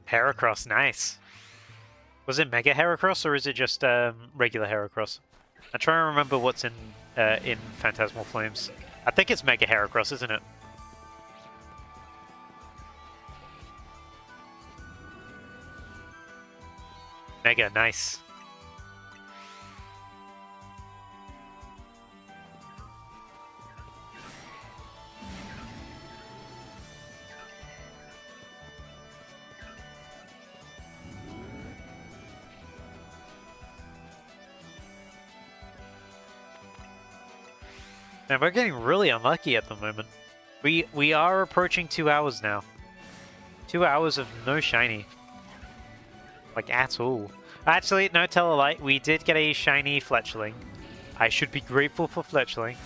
Heracross, nice. Was it Mega Heracross or is it just regular Heracross? I'm trying to remember what's in Phantasmal Flames. I think it's Mega Heracross, isn't it? Mega, nice. And we're getting really unlucky at the moment. We are approaching 2 hours now. 2 hours of no shiny. Like, at all. Actually, no, tell a lie. We did get a shiny Fletchling. I should be grateful for Fletchling.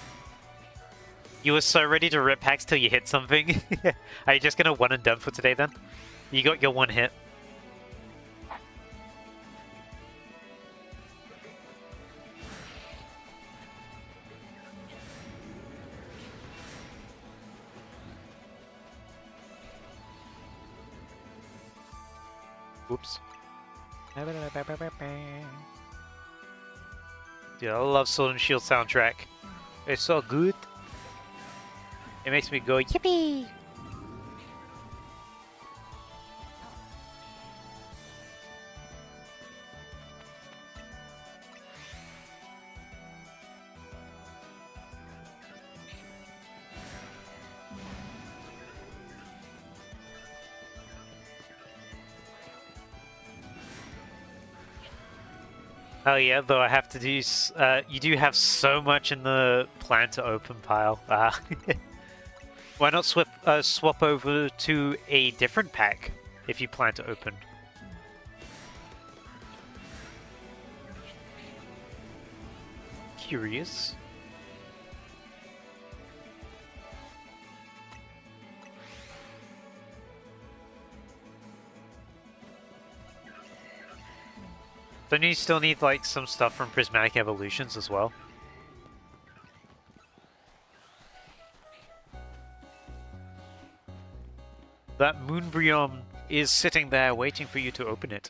You were so ready to rip packs till you hit something. Are you just gonna one and done for today then? You got your one hit. Oops. Dude, I love Sword and Shield soundtrack. It's so good. It makes me go, yippee! Oh yeah, though I have to do. You do have so much in the plan to open pile. Why not swap over to a different pack if you plan to open? Curious. Don't you still need like some stuff from Prismatic Evolutions as well? That Moonbreon is sitting there waiting for you to open it.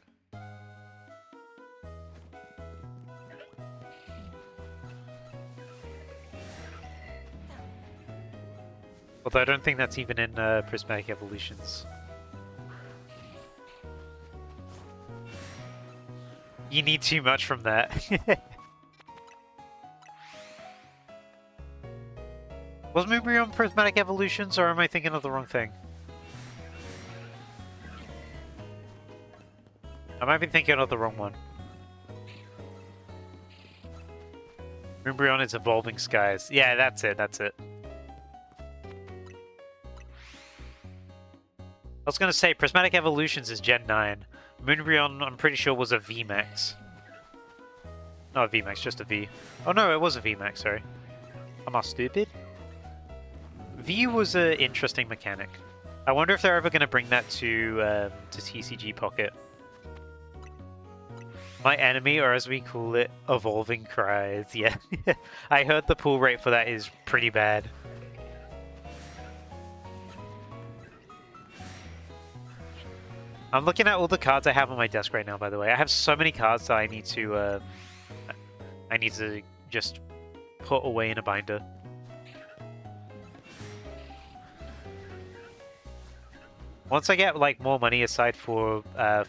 Although I don't think that's even in Prismatic Evolutions. You need too much from that. Was Moonbreon Prismatic Evolutions, or am I thinking of the wrong thing? I might be thinking of the wrong one. Moonbreon is Evolving Skies. Yeah, that's it, that's it. I was gonna say, Prismatic Evolutions is Gen 9. Moonbreon, I'm pretty sure, was a VMAX. Not a VMAX, just a V. Oh no, it was a VMAX, sorry. Am I stupid? V was an interesting mechanic. I wonder if they're ever going to bring that to TCG Pocket. My enemy, or as we call it, Evolving Cries. Yeah, I heard the pull rate for that is pretty bad. I'm looking at all the cards I have on my desk right now, by the way. I have so many cards that I need to just put away in a binder. Once I get like more money aside for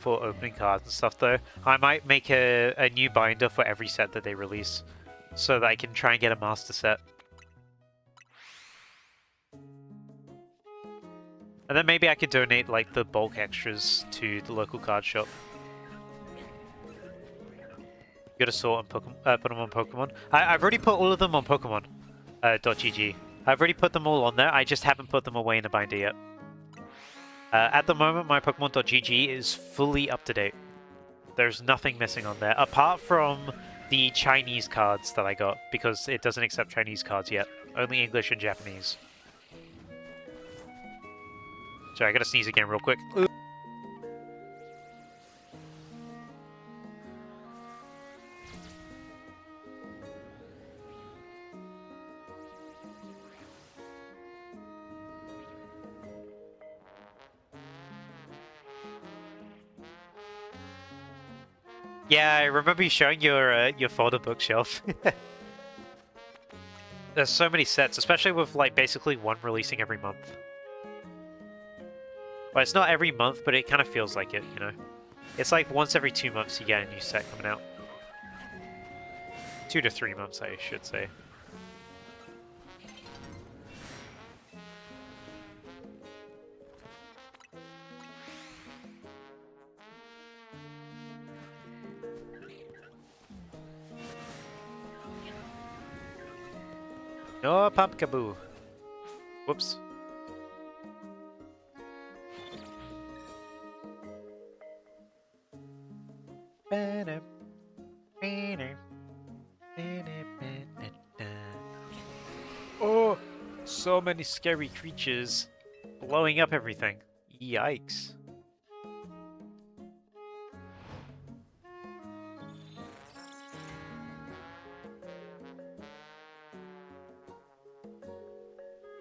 opening cards and stuff, though, I might make a new binder for every set that they release, so that I can try and get a master set. And then maybe I could donate like the bulk extras to the local card shop. Get a sort and put them on Pokemon. I've already put all of them on Pokemon. .gg. I've already put them all on there. I just haven't put them away in a binder yet. At the moment, my Pokemon.gg is fully up to date. There's nothing missing on there, apart from the Chinese cards that I got, because it doesn't accept Chinese cards yet. Only English and Japanese. Sorry, I gotta sneeze again real quick. Ooh. Yeah, I remember you showing your folder bookshelf. There's so many sets, especially with like basically one releasing every month. Well, it's not every month, but it kind of feels like it, you know? It's like once every 2 months you get a new set coming out. 2 to 3 months, I should say. No Pumpkaboo. Whoops. Oh, so many scary creatures blowing up everything. Yikes.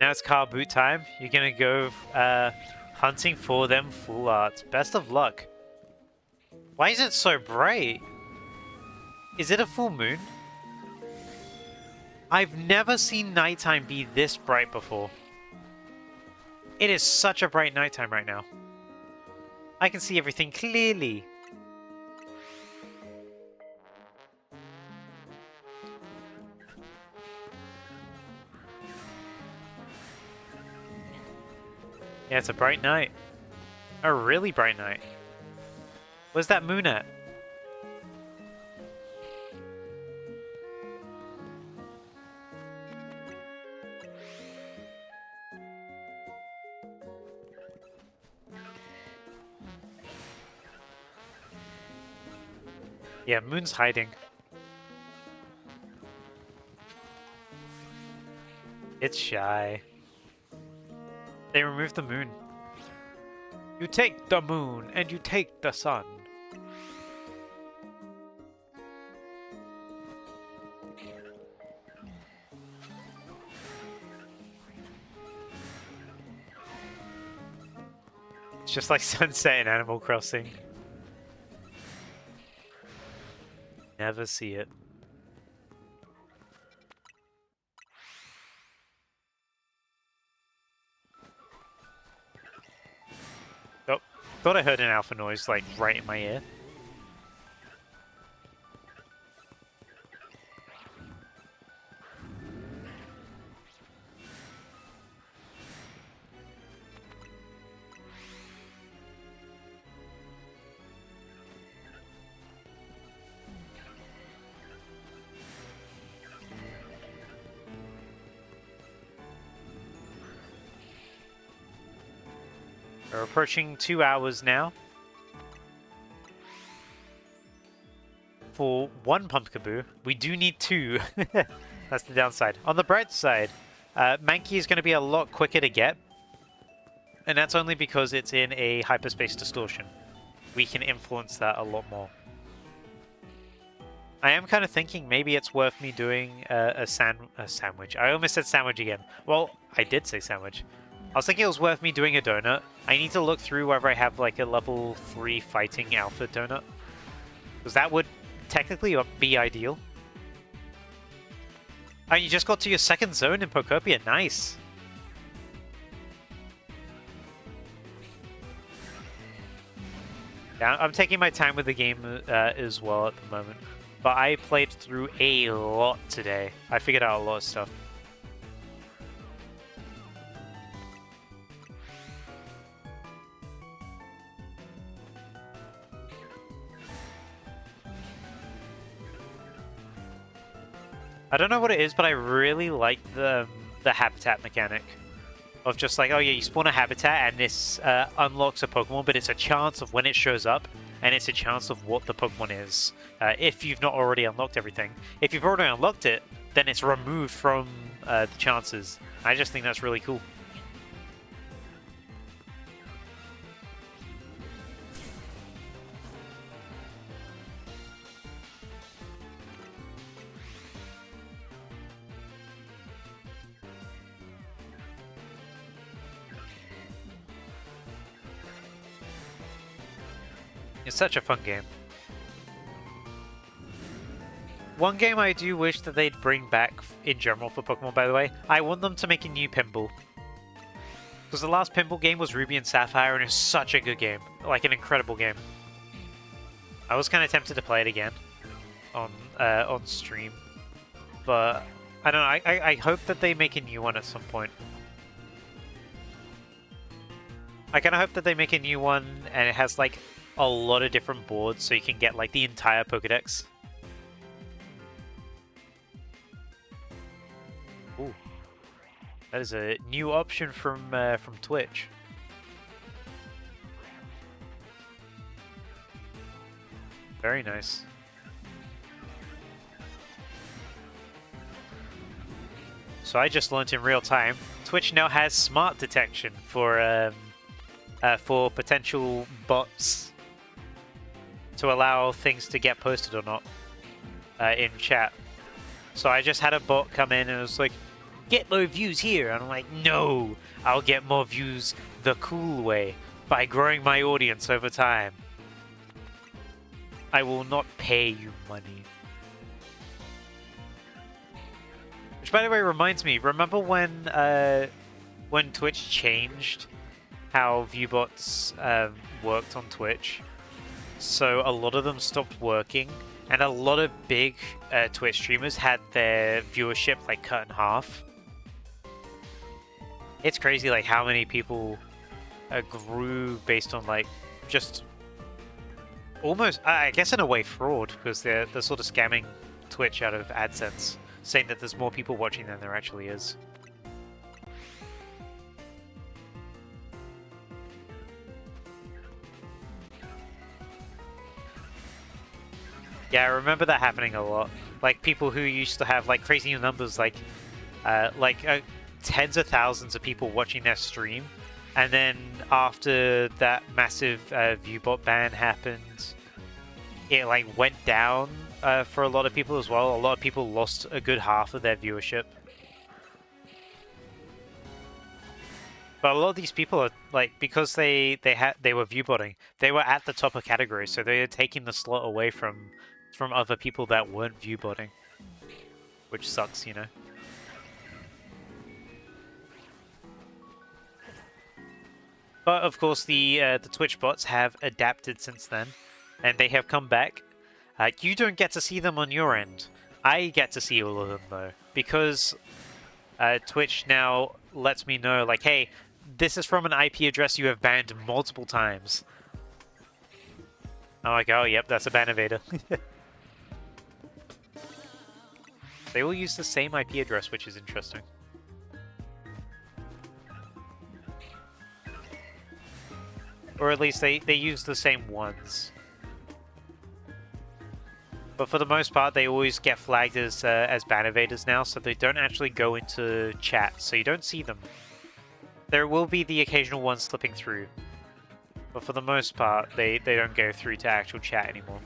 Now it's car boot time. You're gonna go hunting for them full arts. Best of luck. Why is it so bright? Is it a full moon? I've never seen nighttime be this bright before. It is such a bright nighttime right now. I can see everything clearly. Yeah, it's a bright night. A really bright night. Where's that moon at? Yeah, moon's hiding. It's shy. They removed the moon. You take the moon and you take the sun. It's just like sunset in Animal Crossing. Never see it. Thought I heard an alpha noise, like, right in my ear. We're approaching 2 hours now. For 1 Pumpkaboo, we do need 2. That's the downside. On the bright side, Mankey is going to be a lot quicker to get. And that's only because it's in a hyperspace distortion. We can influence that a lot more. I am kind of thinking maybe it's worth me doing a sandwich. I almost said sandwich again. Well, I did say sandwich. I was thinking it was worth me doing a donut. I need to look through whether I have like a level 3 fighting alpha donut. Because that would technically be ideal. Oh, you just got to your 2nd zone in Pokopia. Nice. Yeah, I'm taking my time with the game as well at the moment. But I played through a lot today. I figured out a lot of stuff. I don't know what it is, but I really like the habitat mechanic. Of just like, oh yeah, you spawn a habitat and this unlocks a Pokemon, but it's a chance of when it shows up, and it's a chance of what the Pokemon is, if you've not already unlocked everything. If you've already unlocked it, then it's removed from the chances. I just think that's really cool. It's such a fun game. One game I do wish that they'd bring back in general for Pokemon, by the way, I want them to make a new pinball. Because the last pinball game was Ruby and Sapphire, and it was such a good game. Like, an incredible game. I was kind of tempted to play it again on stream. But, I don't know, I hope that they make a new one at some point. I kind of hope that they make a new one, and it has, like, a lot of different boards, so you can get, like, the entire Pokedex. Ooh. That is a new option from Twitch. Very nice. So I just learned in real time, Twitch now has smart detection for potential bots to allow things to get posted or not in chat. So I just had a bot come in and it was like, get more views here. And I'm like, no, I'll get more views the cool way, by growing my audience over time. I will not pay you money. Which, by the way, reminds me, remember when Twitch changed how viewbots worked on Twitch? So a lot of them stopped working, and a lot of big Twitch streamers had their viewership like cut in half. It's crazy, like how many people grew based on like just almost, I guess in a way, fraud, because they're sort of scamming Twitch out of AdSense, saying that there's more people watching than there actually is. Yeah, I remember that happening a lot. Like people who used to have like crazy numbers, like tens of thousands of people watching their stream, and then after that massive viewbot ban happened, it like went down for a lot of people as well. A lot of people lost a good half of their viewership. But a lot of these people are like, because they were viewbotting, they were at the top of category, so they're taking the slot away from other people that weren't viewbotting, which sucks, you know. But of course, the Twitch bots have adapted since then, and they have come back. You don't get to see them on your end. I get to see all of them though, because Twitch now lets me know, like, hey, this is from an IP address you have banned multiple times. I'm like, oh, yep, that's a ban evader. They all use the same IP address, which is interesting. Or at least they use the same ones. But for the most part, they always get flagged as ban evaders now, so they don't actually go into chat, so you don't see them. There will be the occasional one slipping through, but for the most part, they don't go through to actual chat anymore.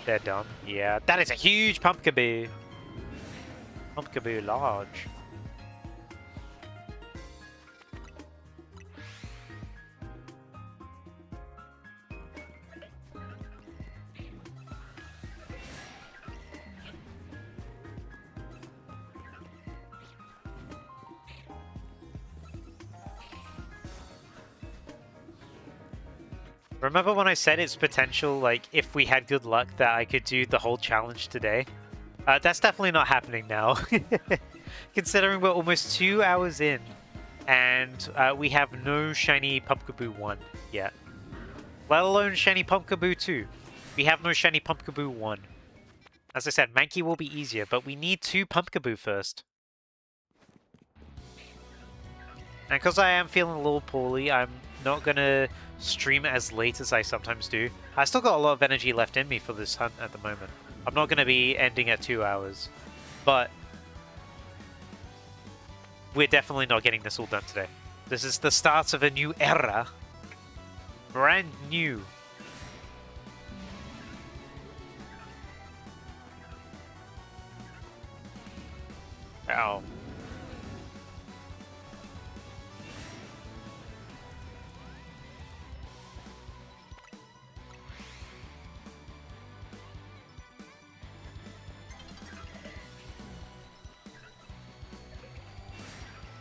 They're done. Yeah, that is a huge pumpkaboo. Pumpkaboo large. Remember when I said it's potential, like, if we had good luck, that I could do the whole challenge today? That's definitely not happening now. Considering we're almost 2 hours in, and we have no shiny Pumpkaboo 1 yet. Let alone shiny Pumpkaboo 2. We have no shiny Pumpkaboo 1. As I said, Mankey will be easier, but we need 2 Pumpkaboo first. And because I am feeling a little poorly, I'm not gonna stream as late as I sometimes do. I still got a lot of energy left in me for this hunt at the moment. I'm not gonna be ending at 2 hours, but we're definitely not getting this all done today. This is the start of a new era. Brand new. Ow.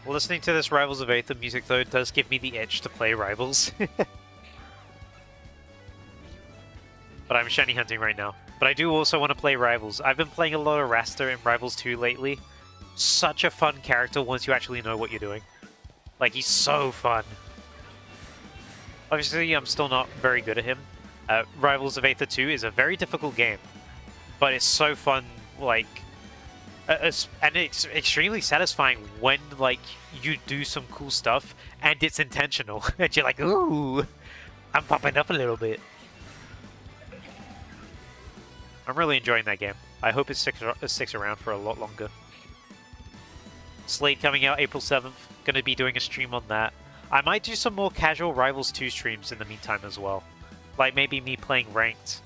Listening to this Rivals of Aether music, though, does give me the itch to play Rivals. But I'm shiny hunting right now. But I do also want to play Rivals. I've been playing a lot of Rasta in Rivals 2 lately. Such a fun character once you actually know what you're doing. Like, he's so fun. Obviously, I'm still not very good at him. Rivals of Aether 2 is a very difficult game. But it's so fun, like... and it's extremely satisfying when, like, you do some cool stuff and it's intentional. And you're like, ooh, I'm popping up a little bit. I'm really enjoying that game. I hope it sticks around for a lot longer. Slate coming out April 7th. Going to be doing a stream on that. I might do some more casual Rivals 2 streams in the meantime as well. Like maybe me playing ranked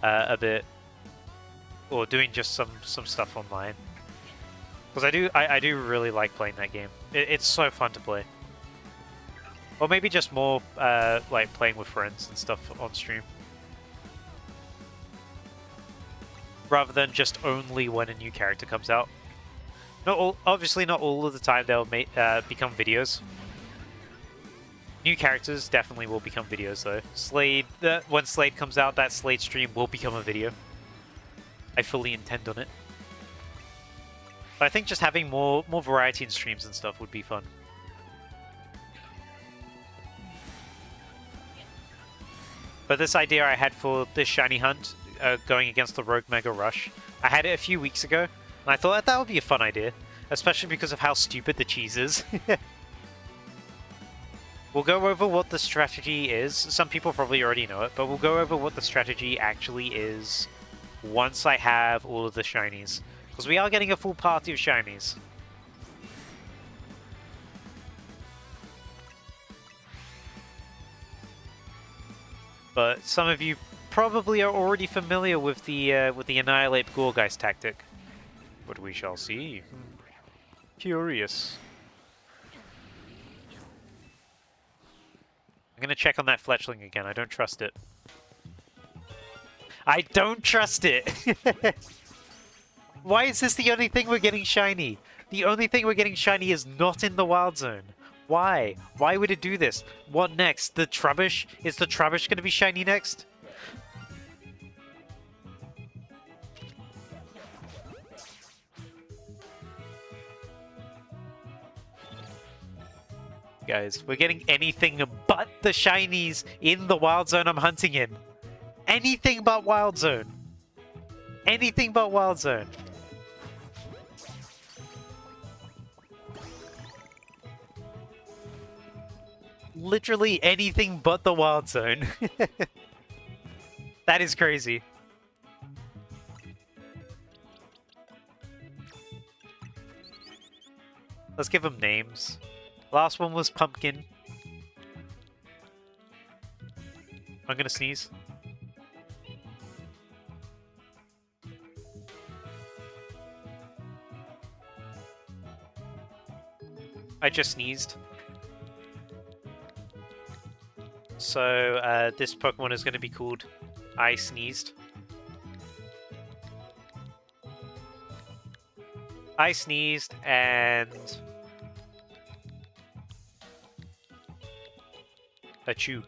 a bit. Or doing just some stuff online. Because I do really like playing that game. It's so fun to play. Or maybe just more like playing with friends and stuff on stream. Rather than just only when a new character comes out. Obviously not all of the time they'll become videos. New characters definitely will become videos though. Slade, when Slade comes out, that Slade stream will become a video. I fully intend on it. But I think just having more variety in streams and stuff would be fun. But this idea I had for this shiny hunt, going against the Rogue Mega Rush, I had it a few weeks ago, and I thought that would be a fun idea, especially because of how stupid the cheese is. We'll go over what the strategy is. Some people probably already know it, but we'll go over what the strategy actually is once I have all of the shinies. Because we are getting a full party of shinies. But some of you probably are already familiar with the Annihilate Gorgeist tactic. But we shall see. Curious. I'm gonna check on that Fletchling again. I don't trust it. I don't trust it! Why is this the only thing we're getting shiny? The only thing we're getting shiny is not in the Wild Zone. Why? Why would it do this? What next? The Trubbish? Is the Trubbish going to be shiny next? Guys, we're getting anything but the shinies in the Wild Zone I'm hunting in. Anything but Wild Zone. Anything but Wild Zone. Literally anything but the Wild Zone. That is crazy. Let's give them names. Last one was Pumpkin. I'm gonna sneeze. I just sneezed. So, this Pokemon is going to be called I Sneezed. I sneezed and... Achoo.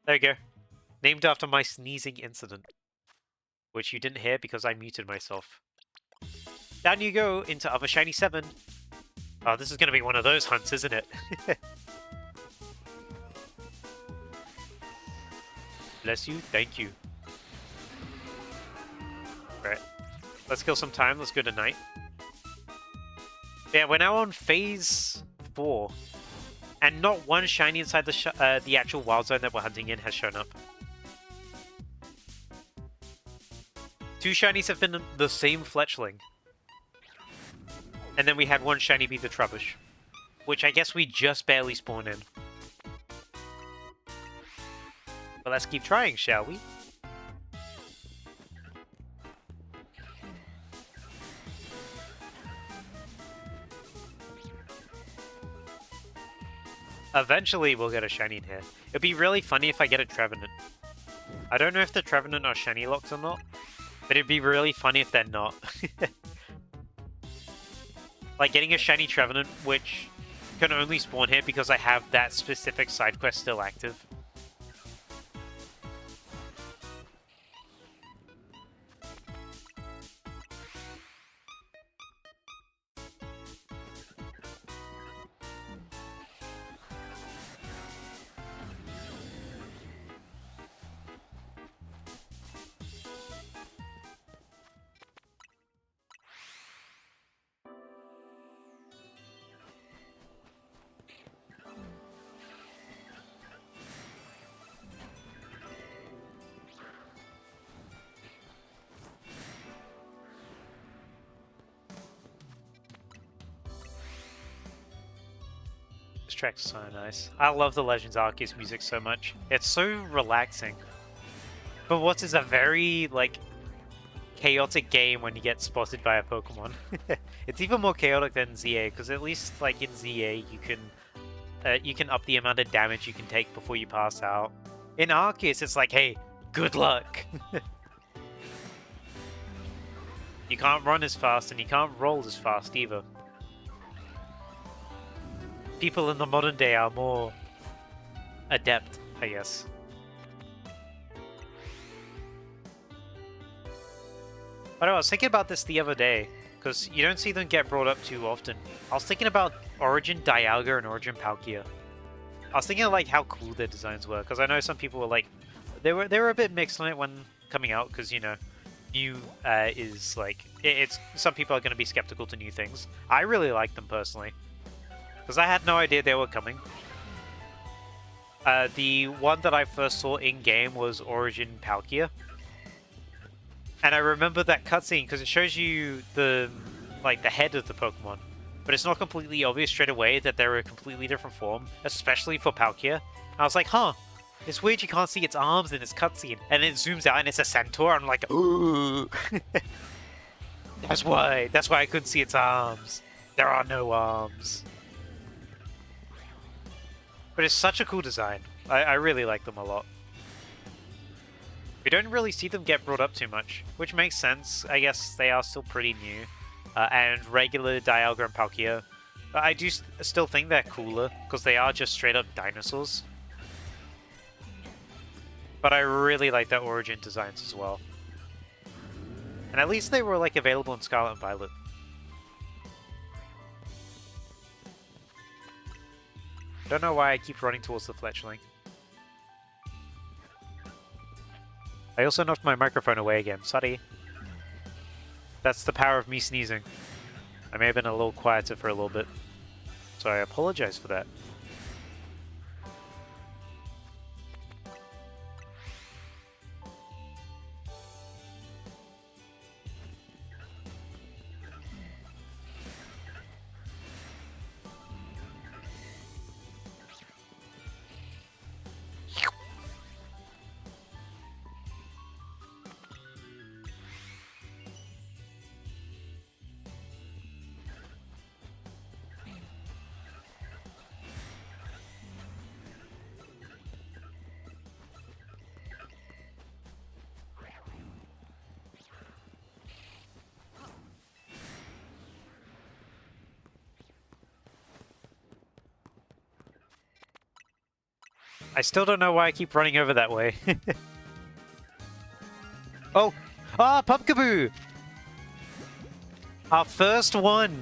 There you go. Named after my sneezing incident. Which you didn't hear because I muted myself. Down you go into other shiny 7. Oh, this is going to be one of those hunts, isn't it? Bless you, thank you. Right. Let's kill some time, let's go to night. Yeah, we're now on phase 4. And not one shiny inside the actual wild zone that we're hunting in has shown up. 2 shinies have been the same Fletchling. And then we had 1 shiny be the Trubbish. Which I guess we just barely spawned in. But let's keep trying, shall we? Eventually we'll get a shiny in here. It'd be really funny if I get a Trevenant. I don't know if the Trevenant are shiny locked or not, but it'd be really funny if they're not. Like getting a shiny Trevenant, which can only spawn here because I have that specific side quest still active. This track's so nice. I love the Legends Arceus music so much. It's so relaxing. But what is a very, like, chaotic game when you get spotted by a Pokemon. It's even more chaotic than ZA, because at least, like, in ZA, you can up the amount of damage you can take before you pass out. In Arceus, it's like, hey, good luck! You can't run as fast, and you can't roll as fast either. People in the modern day are more adept, I guess. But I was thinking about this the other day, because you don't see them get brought up too often. I was thinking about Origin Dialga and Origin Palkia. I was thinking of, like, how cool their designs were, because I know some people were like, they were a bit mixed on it when coming out, because, you know, new is like, it's some people are going to be skeptical to new things. I really like them personally. Because I had no idea they were coming. The one that I first saw in-game was Origin Palkia. And I remember that cutscene because it shows you the head of the Pokemon. But it's not completely obvious straight away that they're a completely different form, especially for Palkia. I was like, huh, it's weird you can't see its arms in this cutscene. And it zooms out and it's a centaur. I'm like, ooh. That's why I couldn't see its arms. There are no arms. But it's such a cool design. I really like them a lot. We don't really see them get brought up too much, which makes sense. I guess they are still pretty new. And regular Dialga and Palkia But I do still think they're cooler, because they are just straight up dinosaurs. But I really like their origin designs as well. And at least they were like available in Scarlet and Violet. Don't know why I keep running towards the Fletchling. I also knocked my microphone away again, sorry. That's the power of me sneezing. I may have been a little quieter for a little bit, so I apologize for that. I still don't know why I keep running over that way. Oh! Ah, Pumpkaboo! Our first one!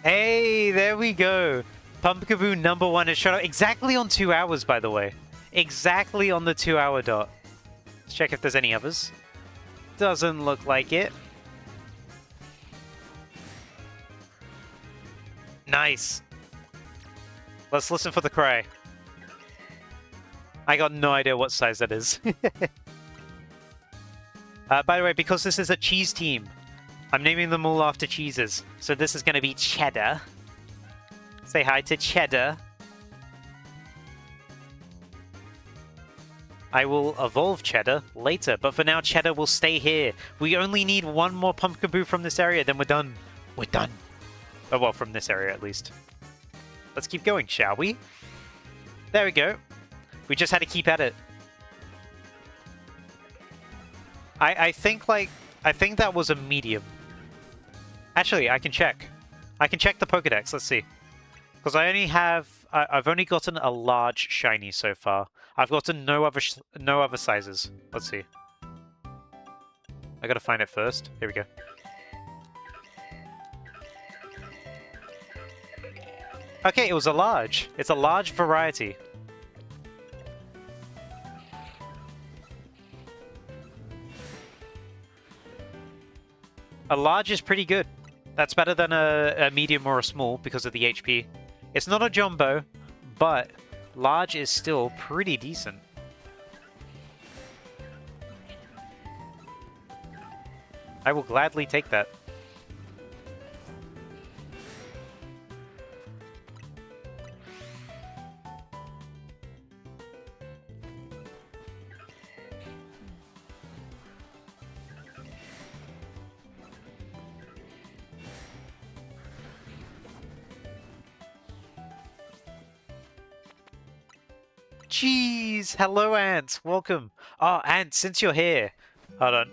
Hey, there we go! Pumpkaboo #1 has shot up exactly on 2 hours, by the way. Exactly on the 2 hour dot. Let's check if there's any others. Doesn't look like it. Nice! Let's listen for the cry. I got no idea what size that is. By the way, because this is a cheese team, I'm naming them all after cheeses. So this is going to be Cheddar. Say hi to Cheddar. I will evolve Cheddar later, but for now Cheddar will stay here. We only need one more Pumpkaboo from this area, then we're done. We're done. Oh, well, from this area at least. Let's keep going, shall we? There we go. We just had to keep at it. I think that was a medium. Actually, I can check. I can check the Pokédex. Let's see. Because I've only gotten a large shiny so far. I've gotten no other sizes. Let's see. I gotta find it first. Here we go. Okay, it was a large. It's a large variety. A large is pretty good. That's better than a medium or a small because of the HP. It's not a jumbo, but large is still pretty decent. I will gladly take that. Jeez! Hello, Ant! Welcome! Oh, Ant, since you're here... Hold on.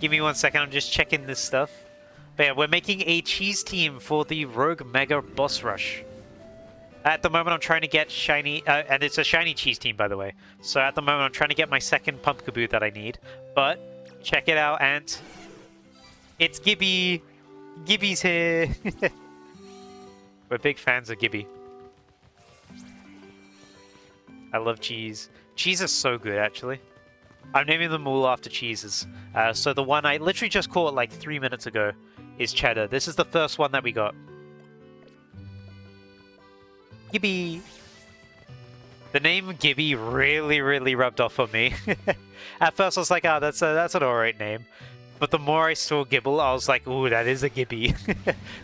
Give me 1 second, I'm just checking this stuff. But yeah, we're making a cheese team for the Rogue Mega Boss Rush. At the moment, I'm trying to get shiny... and it's a shiny cheese team, by the way. So at the moment, I'm trying to get my second Pumpkaboo that I need. But, check it out, Ant. It's Gibby! Gibby's here! We're big fans of Gibby. I love cheese. Cheese is so good, actually. I'm naming them all after cheeses. So the one I literally just caught like 3 minutes ago is Cheddar. This is the first one that we got. Gibby! The name Gibby really rubbed off on me. At first I was like, oh, that's an alright name. But the more I saw Gibble, I was like, ooh, that is a Gibby.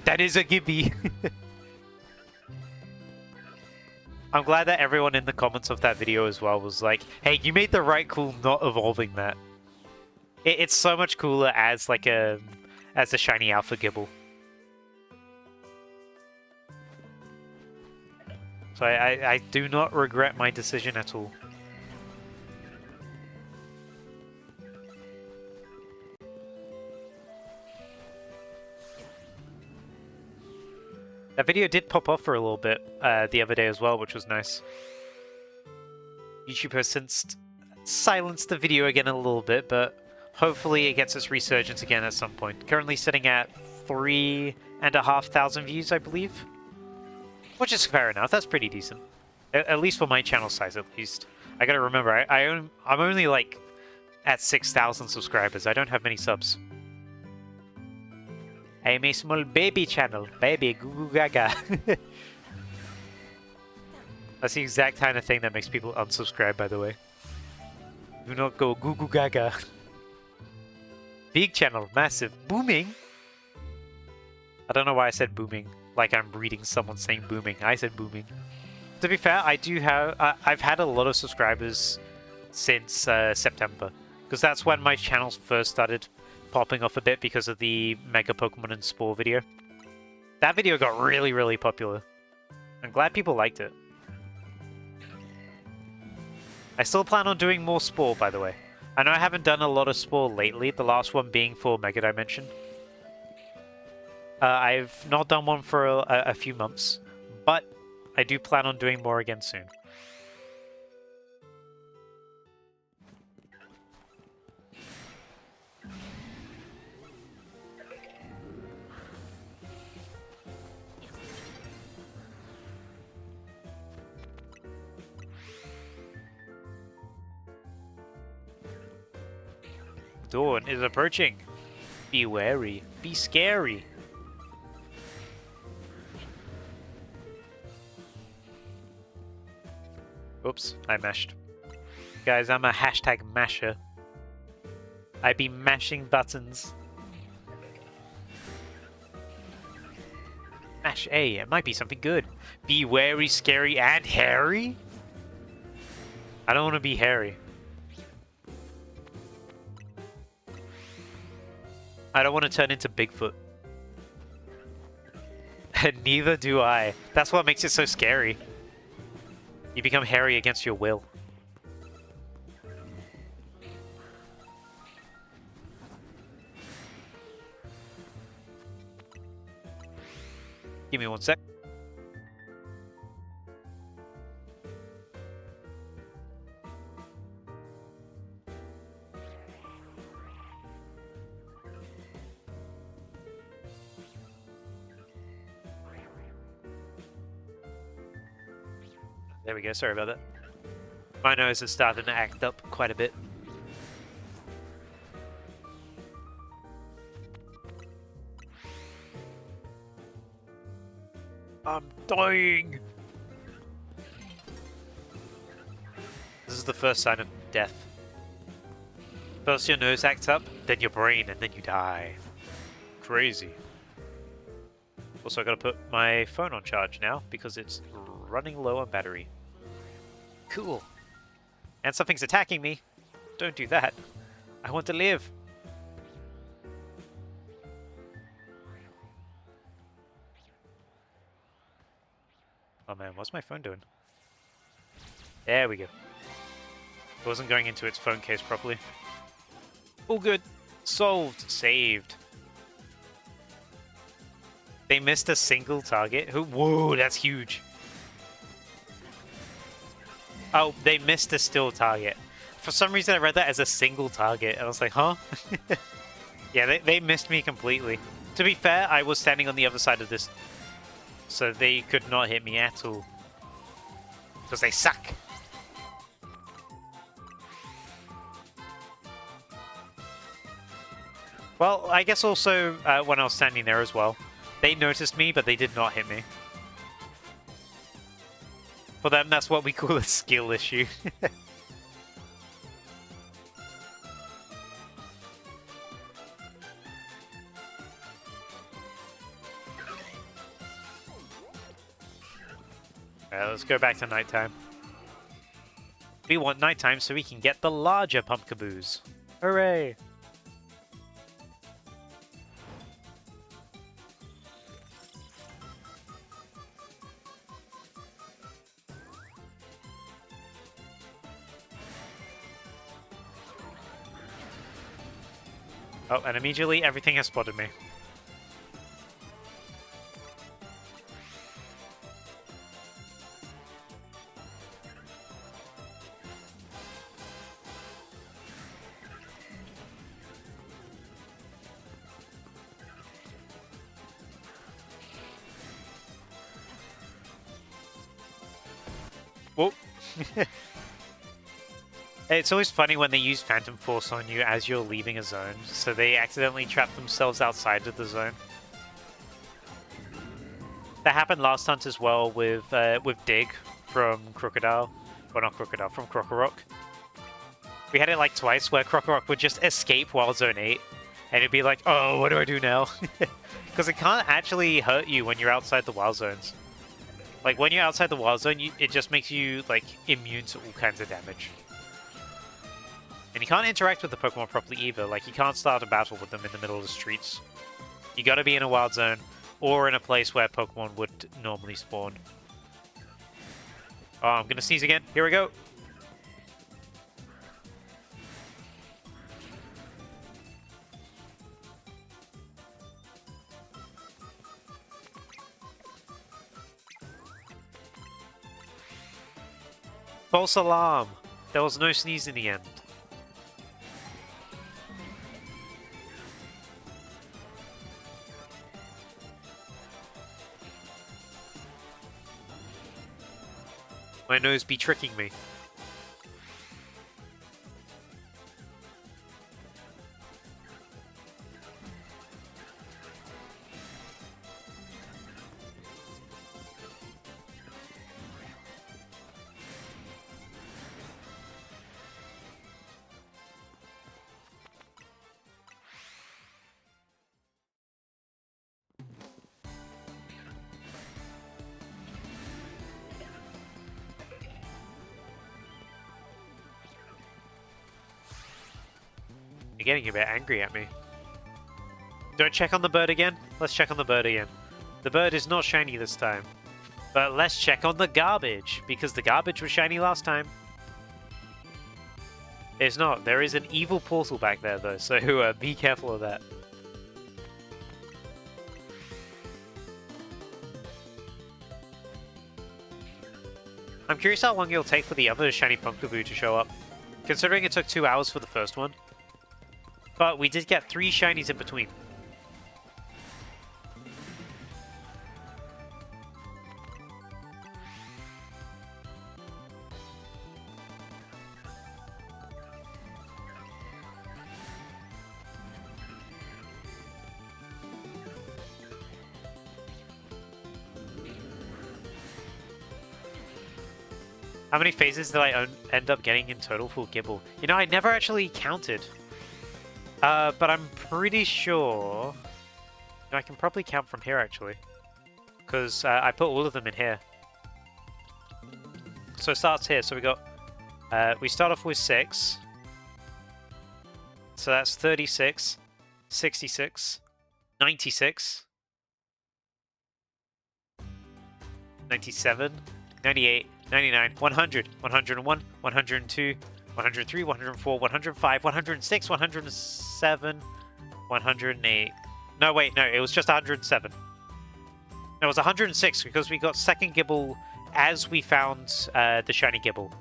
That is a Gibby. I'm glad that everyone in the comments of that video as well was like, hey, you made the right call not evolving that. It's so much cooler as like a shiny alpha Gibble. So I do not regret my decision at all. That video did pop off for a little bit the other day as well, which was nice. YouTube has since silenced the video again a little bit, but hopefully it gets its resurgence again at some point. Currently sitting at 3,500 views, I believe. Which is fair enough, that's pretty decent. At least for my channel size, at least. I gotta remember, I'm only like at 6,000 subscribers. I don't have many subs. I'm a small baby channel. Baby goo goo gaga. That's the exact kind of thing that makes people unsubscribe, by the way. Do not go goo goo gaga. Big channel, massive, booming. I don't know why I said booming, like I'm reading someone saying booming. I said booming. To be fair, I do have. I've had a lot of subscribers since September, because that's when my channels first started popping off a bit because of the Mega Pokemon and Spore video. That video got really, really popular. I'm glad people liked it. I still plan on doing more Spore, by the way. I know I haven't done a lot of Spore lately, the last one being for Mega Dimension. I've not done one for a few months, but I do plan on doing more again soon. Dawn is approaching. Be wary. Be scary. Oops, I mashed. Guys, I'm a hashtag masher. I be mashing buttons. Mash A, it might be something good. Be wary, scary, and hairy? I don't want to be hairy. I don't want to turn into Bigfoot. Neither do I. That's what makes it so scary. You become hairy against your will. Give me one sec. There we go, sorry about that. My nose is starting to act up quite a bit. I'm dying! This is the first sign of death. First your nose acts up, then your brain, and then you die. Crazy. Also, I gotta put my phone on charge now, because it's running low on battery. Cool. And something's attacking me. Don't do that. I want to live. Oh man, what's my phone doing? There we go. It wasn't going into its phone case properly. All good. Solved. Saved. They missed a single target. Whoa, that's huge. Oh, they missed a still target. For some reason I read that as a single target, and I was like, huh? Yeah, they missed me completely. To be fair, I was standing on the other side of this, so they could not hit me at all. Because they suck. Well, I guess also when I was standing there as well, they noticed me, but they did not hit me. For them, that's what we call a skill issue. Alright, let's go back to nighttime. We want nighttime so we can get the larger pumpkaboos. Hooray! Oh, and immediately everything has spotted me. It's always funny when they use Phantom Force on you as you're leaving a zone, so they accidentally trap themselves outside of the zone. That happened last hunt as well with Dig from Crocodile. Well, not Crocodile, from Krokorok. We had it like twice where Krokorok would just escape Wild Zone 8, and it'd be like, oh, what do I do now? Because it can't actually hurt you when you're outside the Wild Zones. Like, when you're outside the Wild Zone, it just makes you, like, immune to all kinds of damage. And you can't interact with the Pokemon properly either. Like, you can't start a battle with them in the middle of the streets. You gotta be in a Wild Zone, or in a place where Pokemon would normally spawn. Oh, I'm gonna sneeze again. Here we go. False alarm! There was no sneeze in the end. My nose be tricking me. You're getting a bit angry at me. Don't check on the bird again? Let's check on the bird again. The bird is not shiny this time. But let's check on the garbage, because the garbage was shiny last time. It's not. There is an evil portal back there, though, so be careful of that. I'm curious how long it'll take for the other shiny Pumpkaboo to show up, considering it took 2 hours for the first one. But we did get 3 shinies in between. How many phases did I end up getting in total for Gibble? You know, I never actually counted. But I'm pretty sure... I can probably count from here, actually. Because I put all of them in here. So it starts here. So we got... we start off with 6. So that's 36, 66, 96, 97, 98, 99, 100, 101, 102, 103, 104, 105, 106, 107, 108. No, wait, no, it was just 107. No, it was 106 because we got second Gibble as we found the shiny Gibble.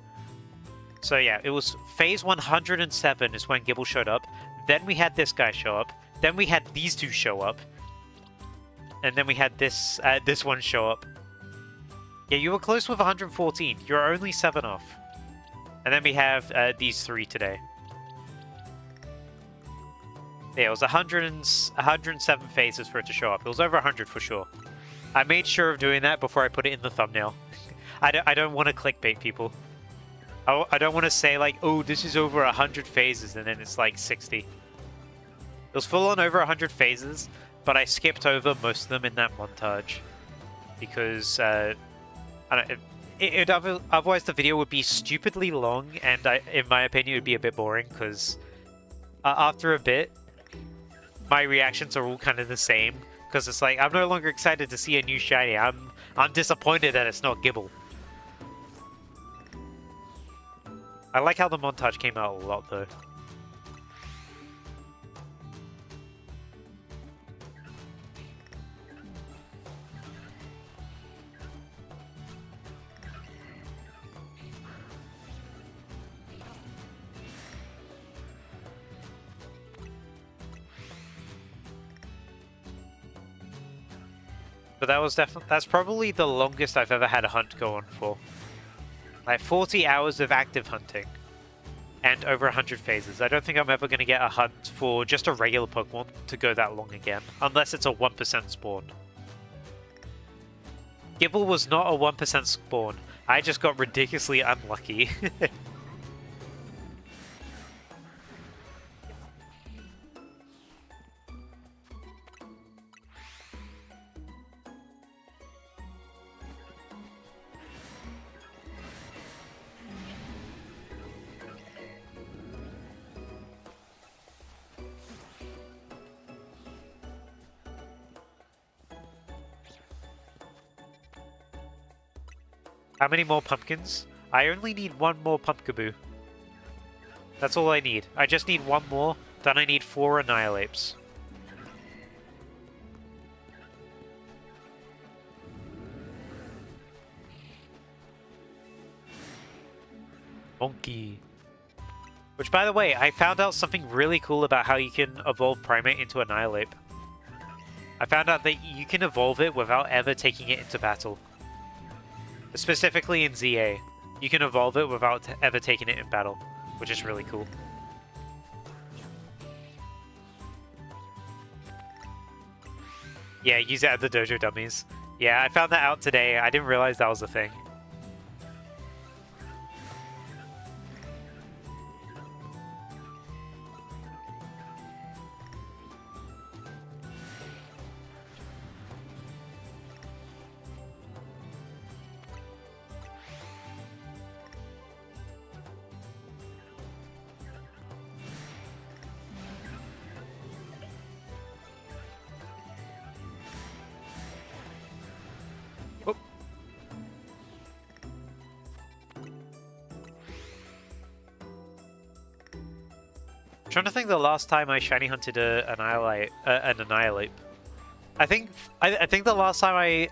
So yeah, it was phase 107 is when Gibble showed up. Then we had this guy show up. Then we had these two show up. And then we had this this one show up. Yeah, you were close with 114. You're only 7 off. And then we have these 3 today. Yeah, it was 107 phases for it to show up. It was over 100 for sure. I made sure of doing that before I put it in the thumbnail. I don't want to clickbait people. I don't want to say like, oh, this is over 100 phases, and then it's like 60. It was full on over 100 phases, but I skipped over most of them in that montage. Because, otherwise the video would be stupidly long, and in my opinion, it would be a bit boring, because after a bit, my reactions are all kind of the same. Because it's like, I'm no longer excited to see a new shiny. I'm disappointed that it's not Gibble. I like how the montage came out a lot, though. But that was that's probably the longest I've ever had a hunt go on for. Like 40 hours of active hunting. And over 100 phases. I don't think I'm ever going to get a hunt for just a regular Pokemon to go that long again. Unless it's a 1% spawn. Gibble was not a 1% spawn. I just got ridiculously unlucky. How many more pumpkins? I only need one more Pumpkaboo. That's all I need. I just need one more, then I need 4 Annihilapes. Monkey. Which, by the way, I found out something really cool about how you can evolve Primate into Annihilape. I found out that you can evolve it without ever taking it into battle. Specifically in ZA, you can evolve it without ever taking it in battle, which is really cool. Yeah, use it at the dojo dummies. Yeah, I found that out today. I didn't realize that was a thing. Trying to think the last time I shiny hunted an Annihilate. I think the last time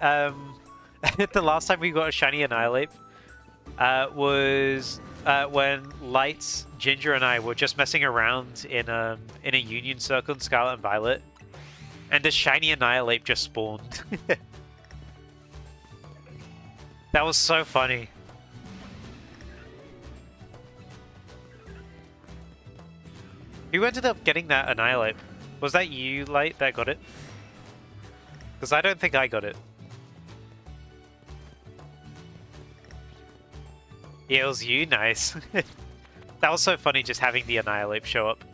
the last time we got a shiny Annihilate was when Lights, Ginger, and I were just messing around in a Union Circle in Scarlet and Violet, and the shiny Annihilate just spawned. That was so funny. Who ended up getting that Annihilate? Was that you, Light, that got it? Because I don't think I got it. Yeah, it was you? Nice. That was so funny just having the Annihilate show up.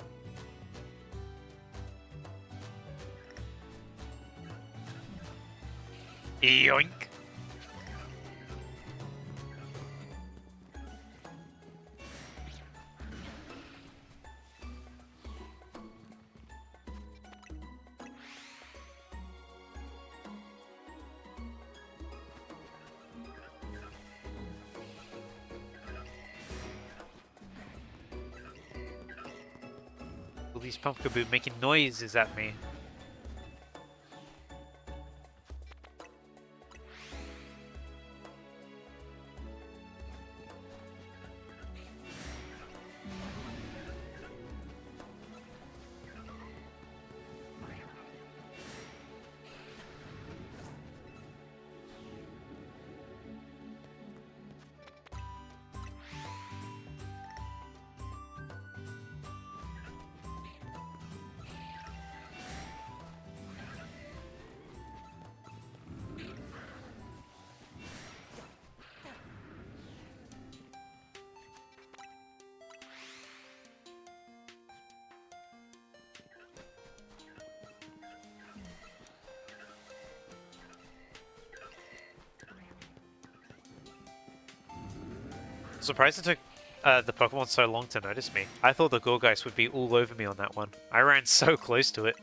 Yoink! All these Pumpkaboo making noises at me. Surprised it took the Pokemon so long to notice me. I thought the Gorgeist would be all over me on that one. I ran so close to it.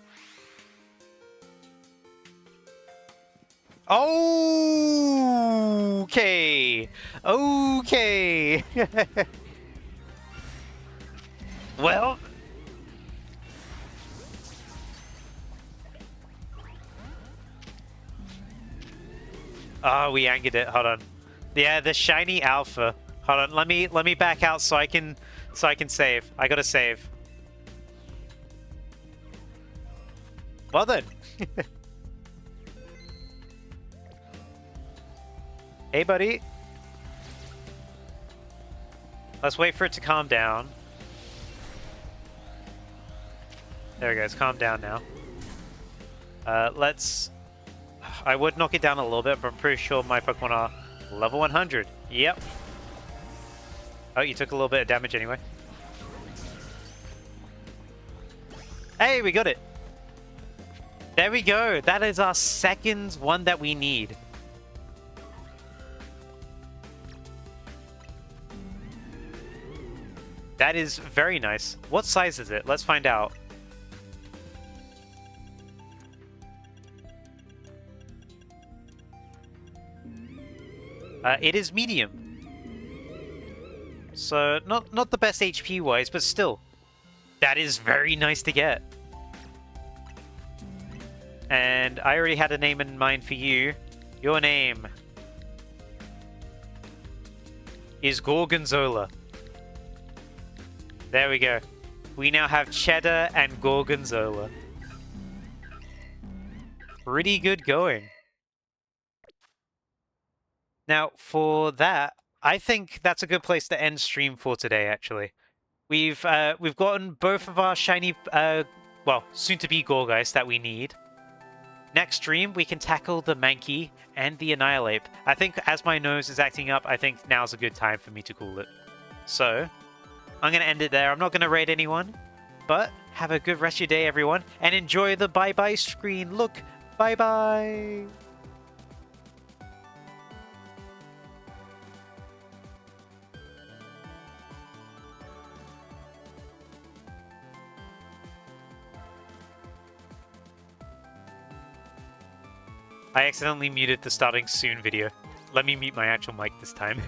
Okay! Okay! Well... Oh, we angered it. Hold on. Yeah, the shiny alpha. Hold on. Let me back out so I can save. I gotta save. Well then. Hey, buddy. Let's wait for it to calm down. There it goes, calm down now. Let's... I would knock it down a little bit, but I'm pretty sure my Pokemon are level 100. Yep. Oh, you took a little bit of damage anyway. Hey, we got it! There we go! That is our second one that we need. That is very nice. What size is it? Let's find out. It is medium. So, not the best HP-wise, but still. That is very nice to get. And I already had a name in mind for you. Your name is Gorgonzola. There we go. We now have Cheddar and Gorgonzola. Pretty good going. Now, for that, I think that's a good place to end stream for today, actually. We've gotten both of our shiny, well, soon-to-be Gorgeist that we need. Next stream, we can tackle the Mankey and the Annihilate. I think as my nose is acting up, I think now's a good time for me to call it. So, I'm going to end it there. I'm not going to raid anyone, but have a good rest of your day, everyone, and enjoy the bye-bye screen. Look, bye-bye! I accidentally muted the starting soon video. Let me mute my actual mic this time.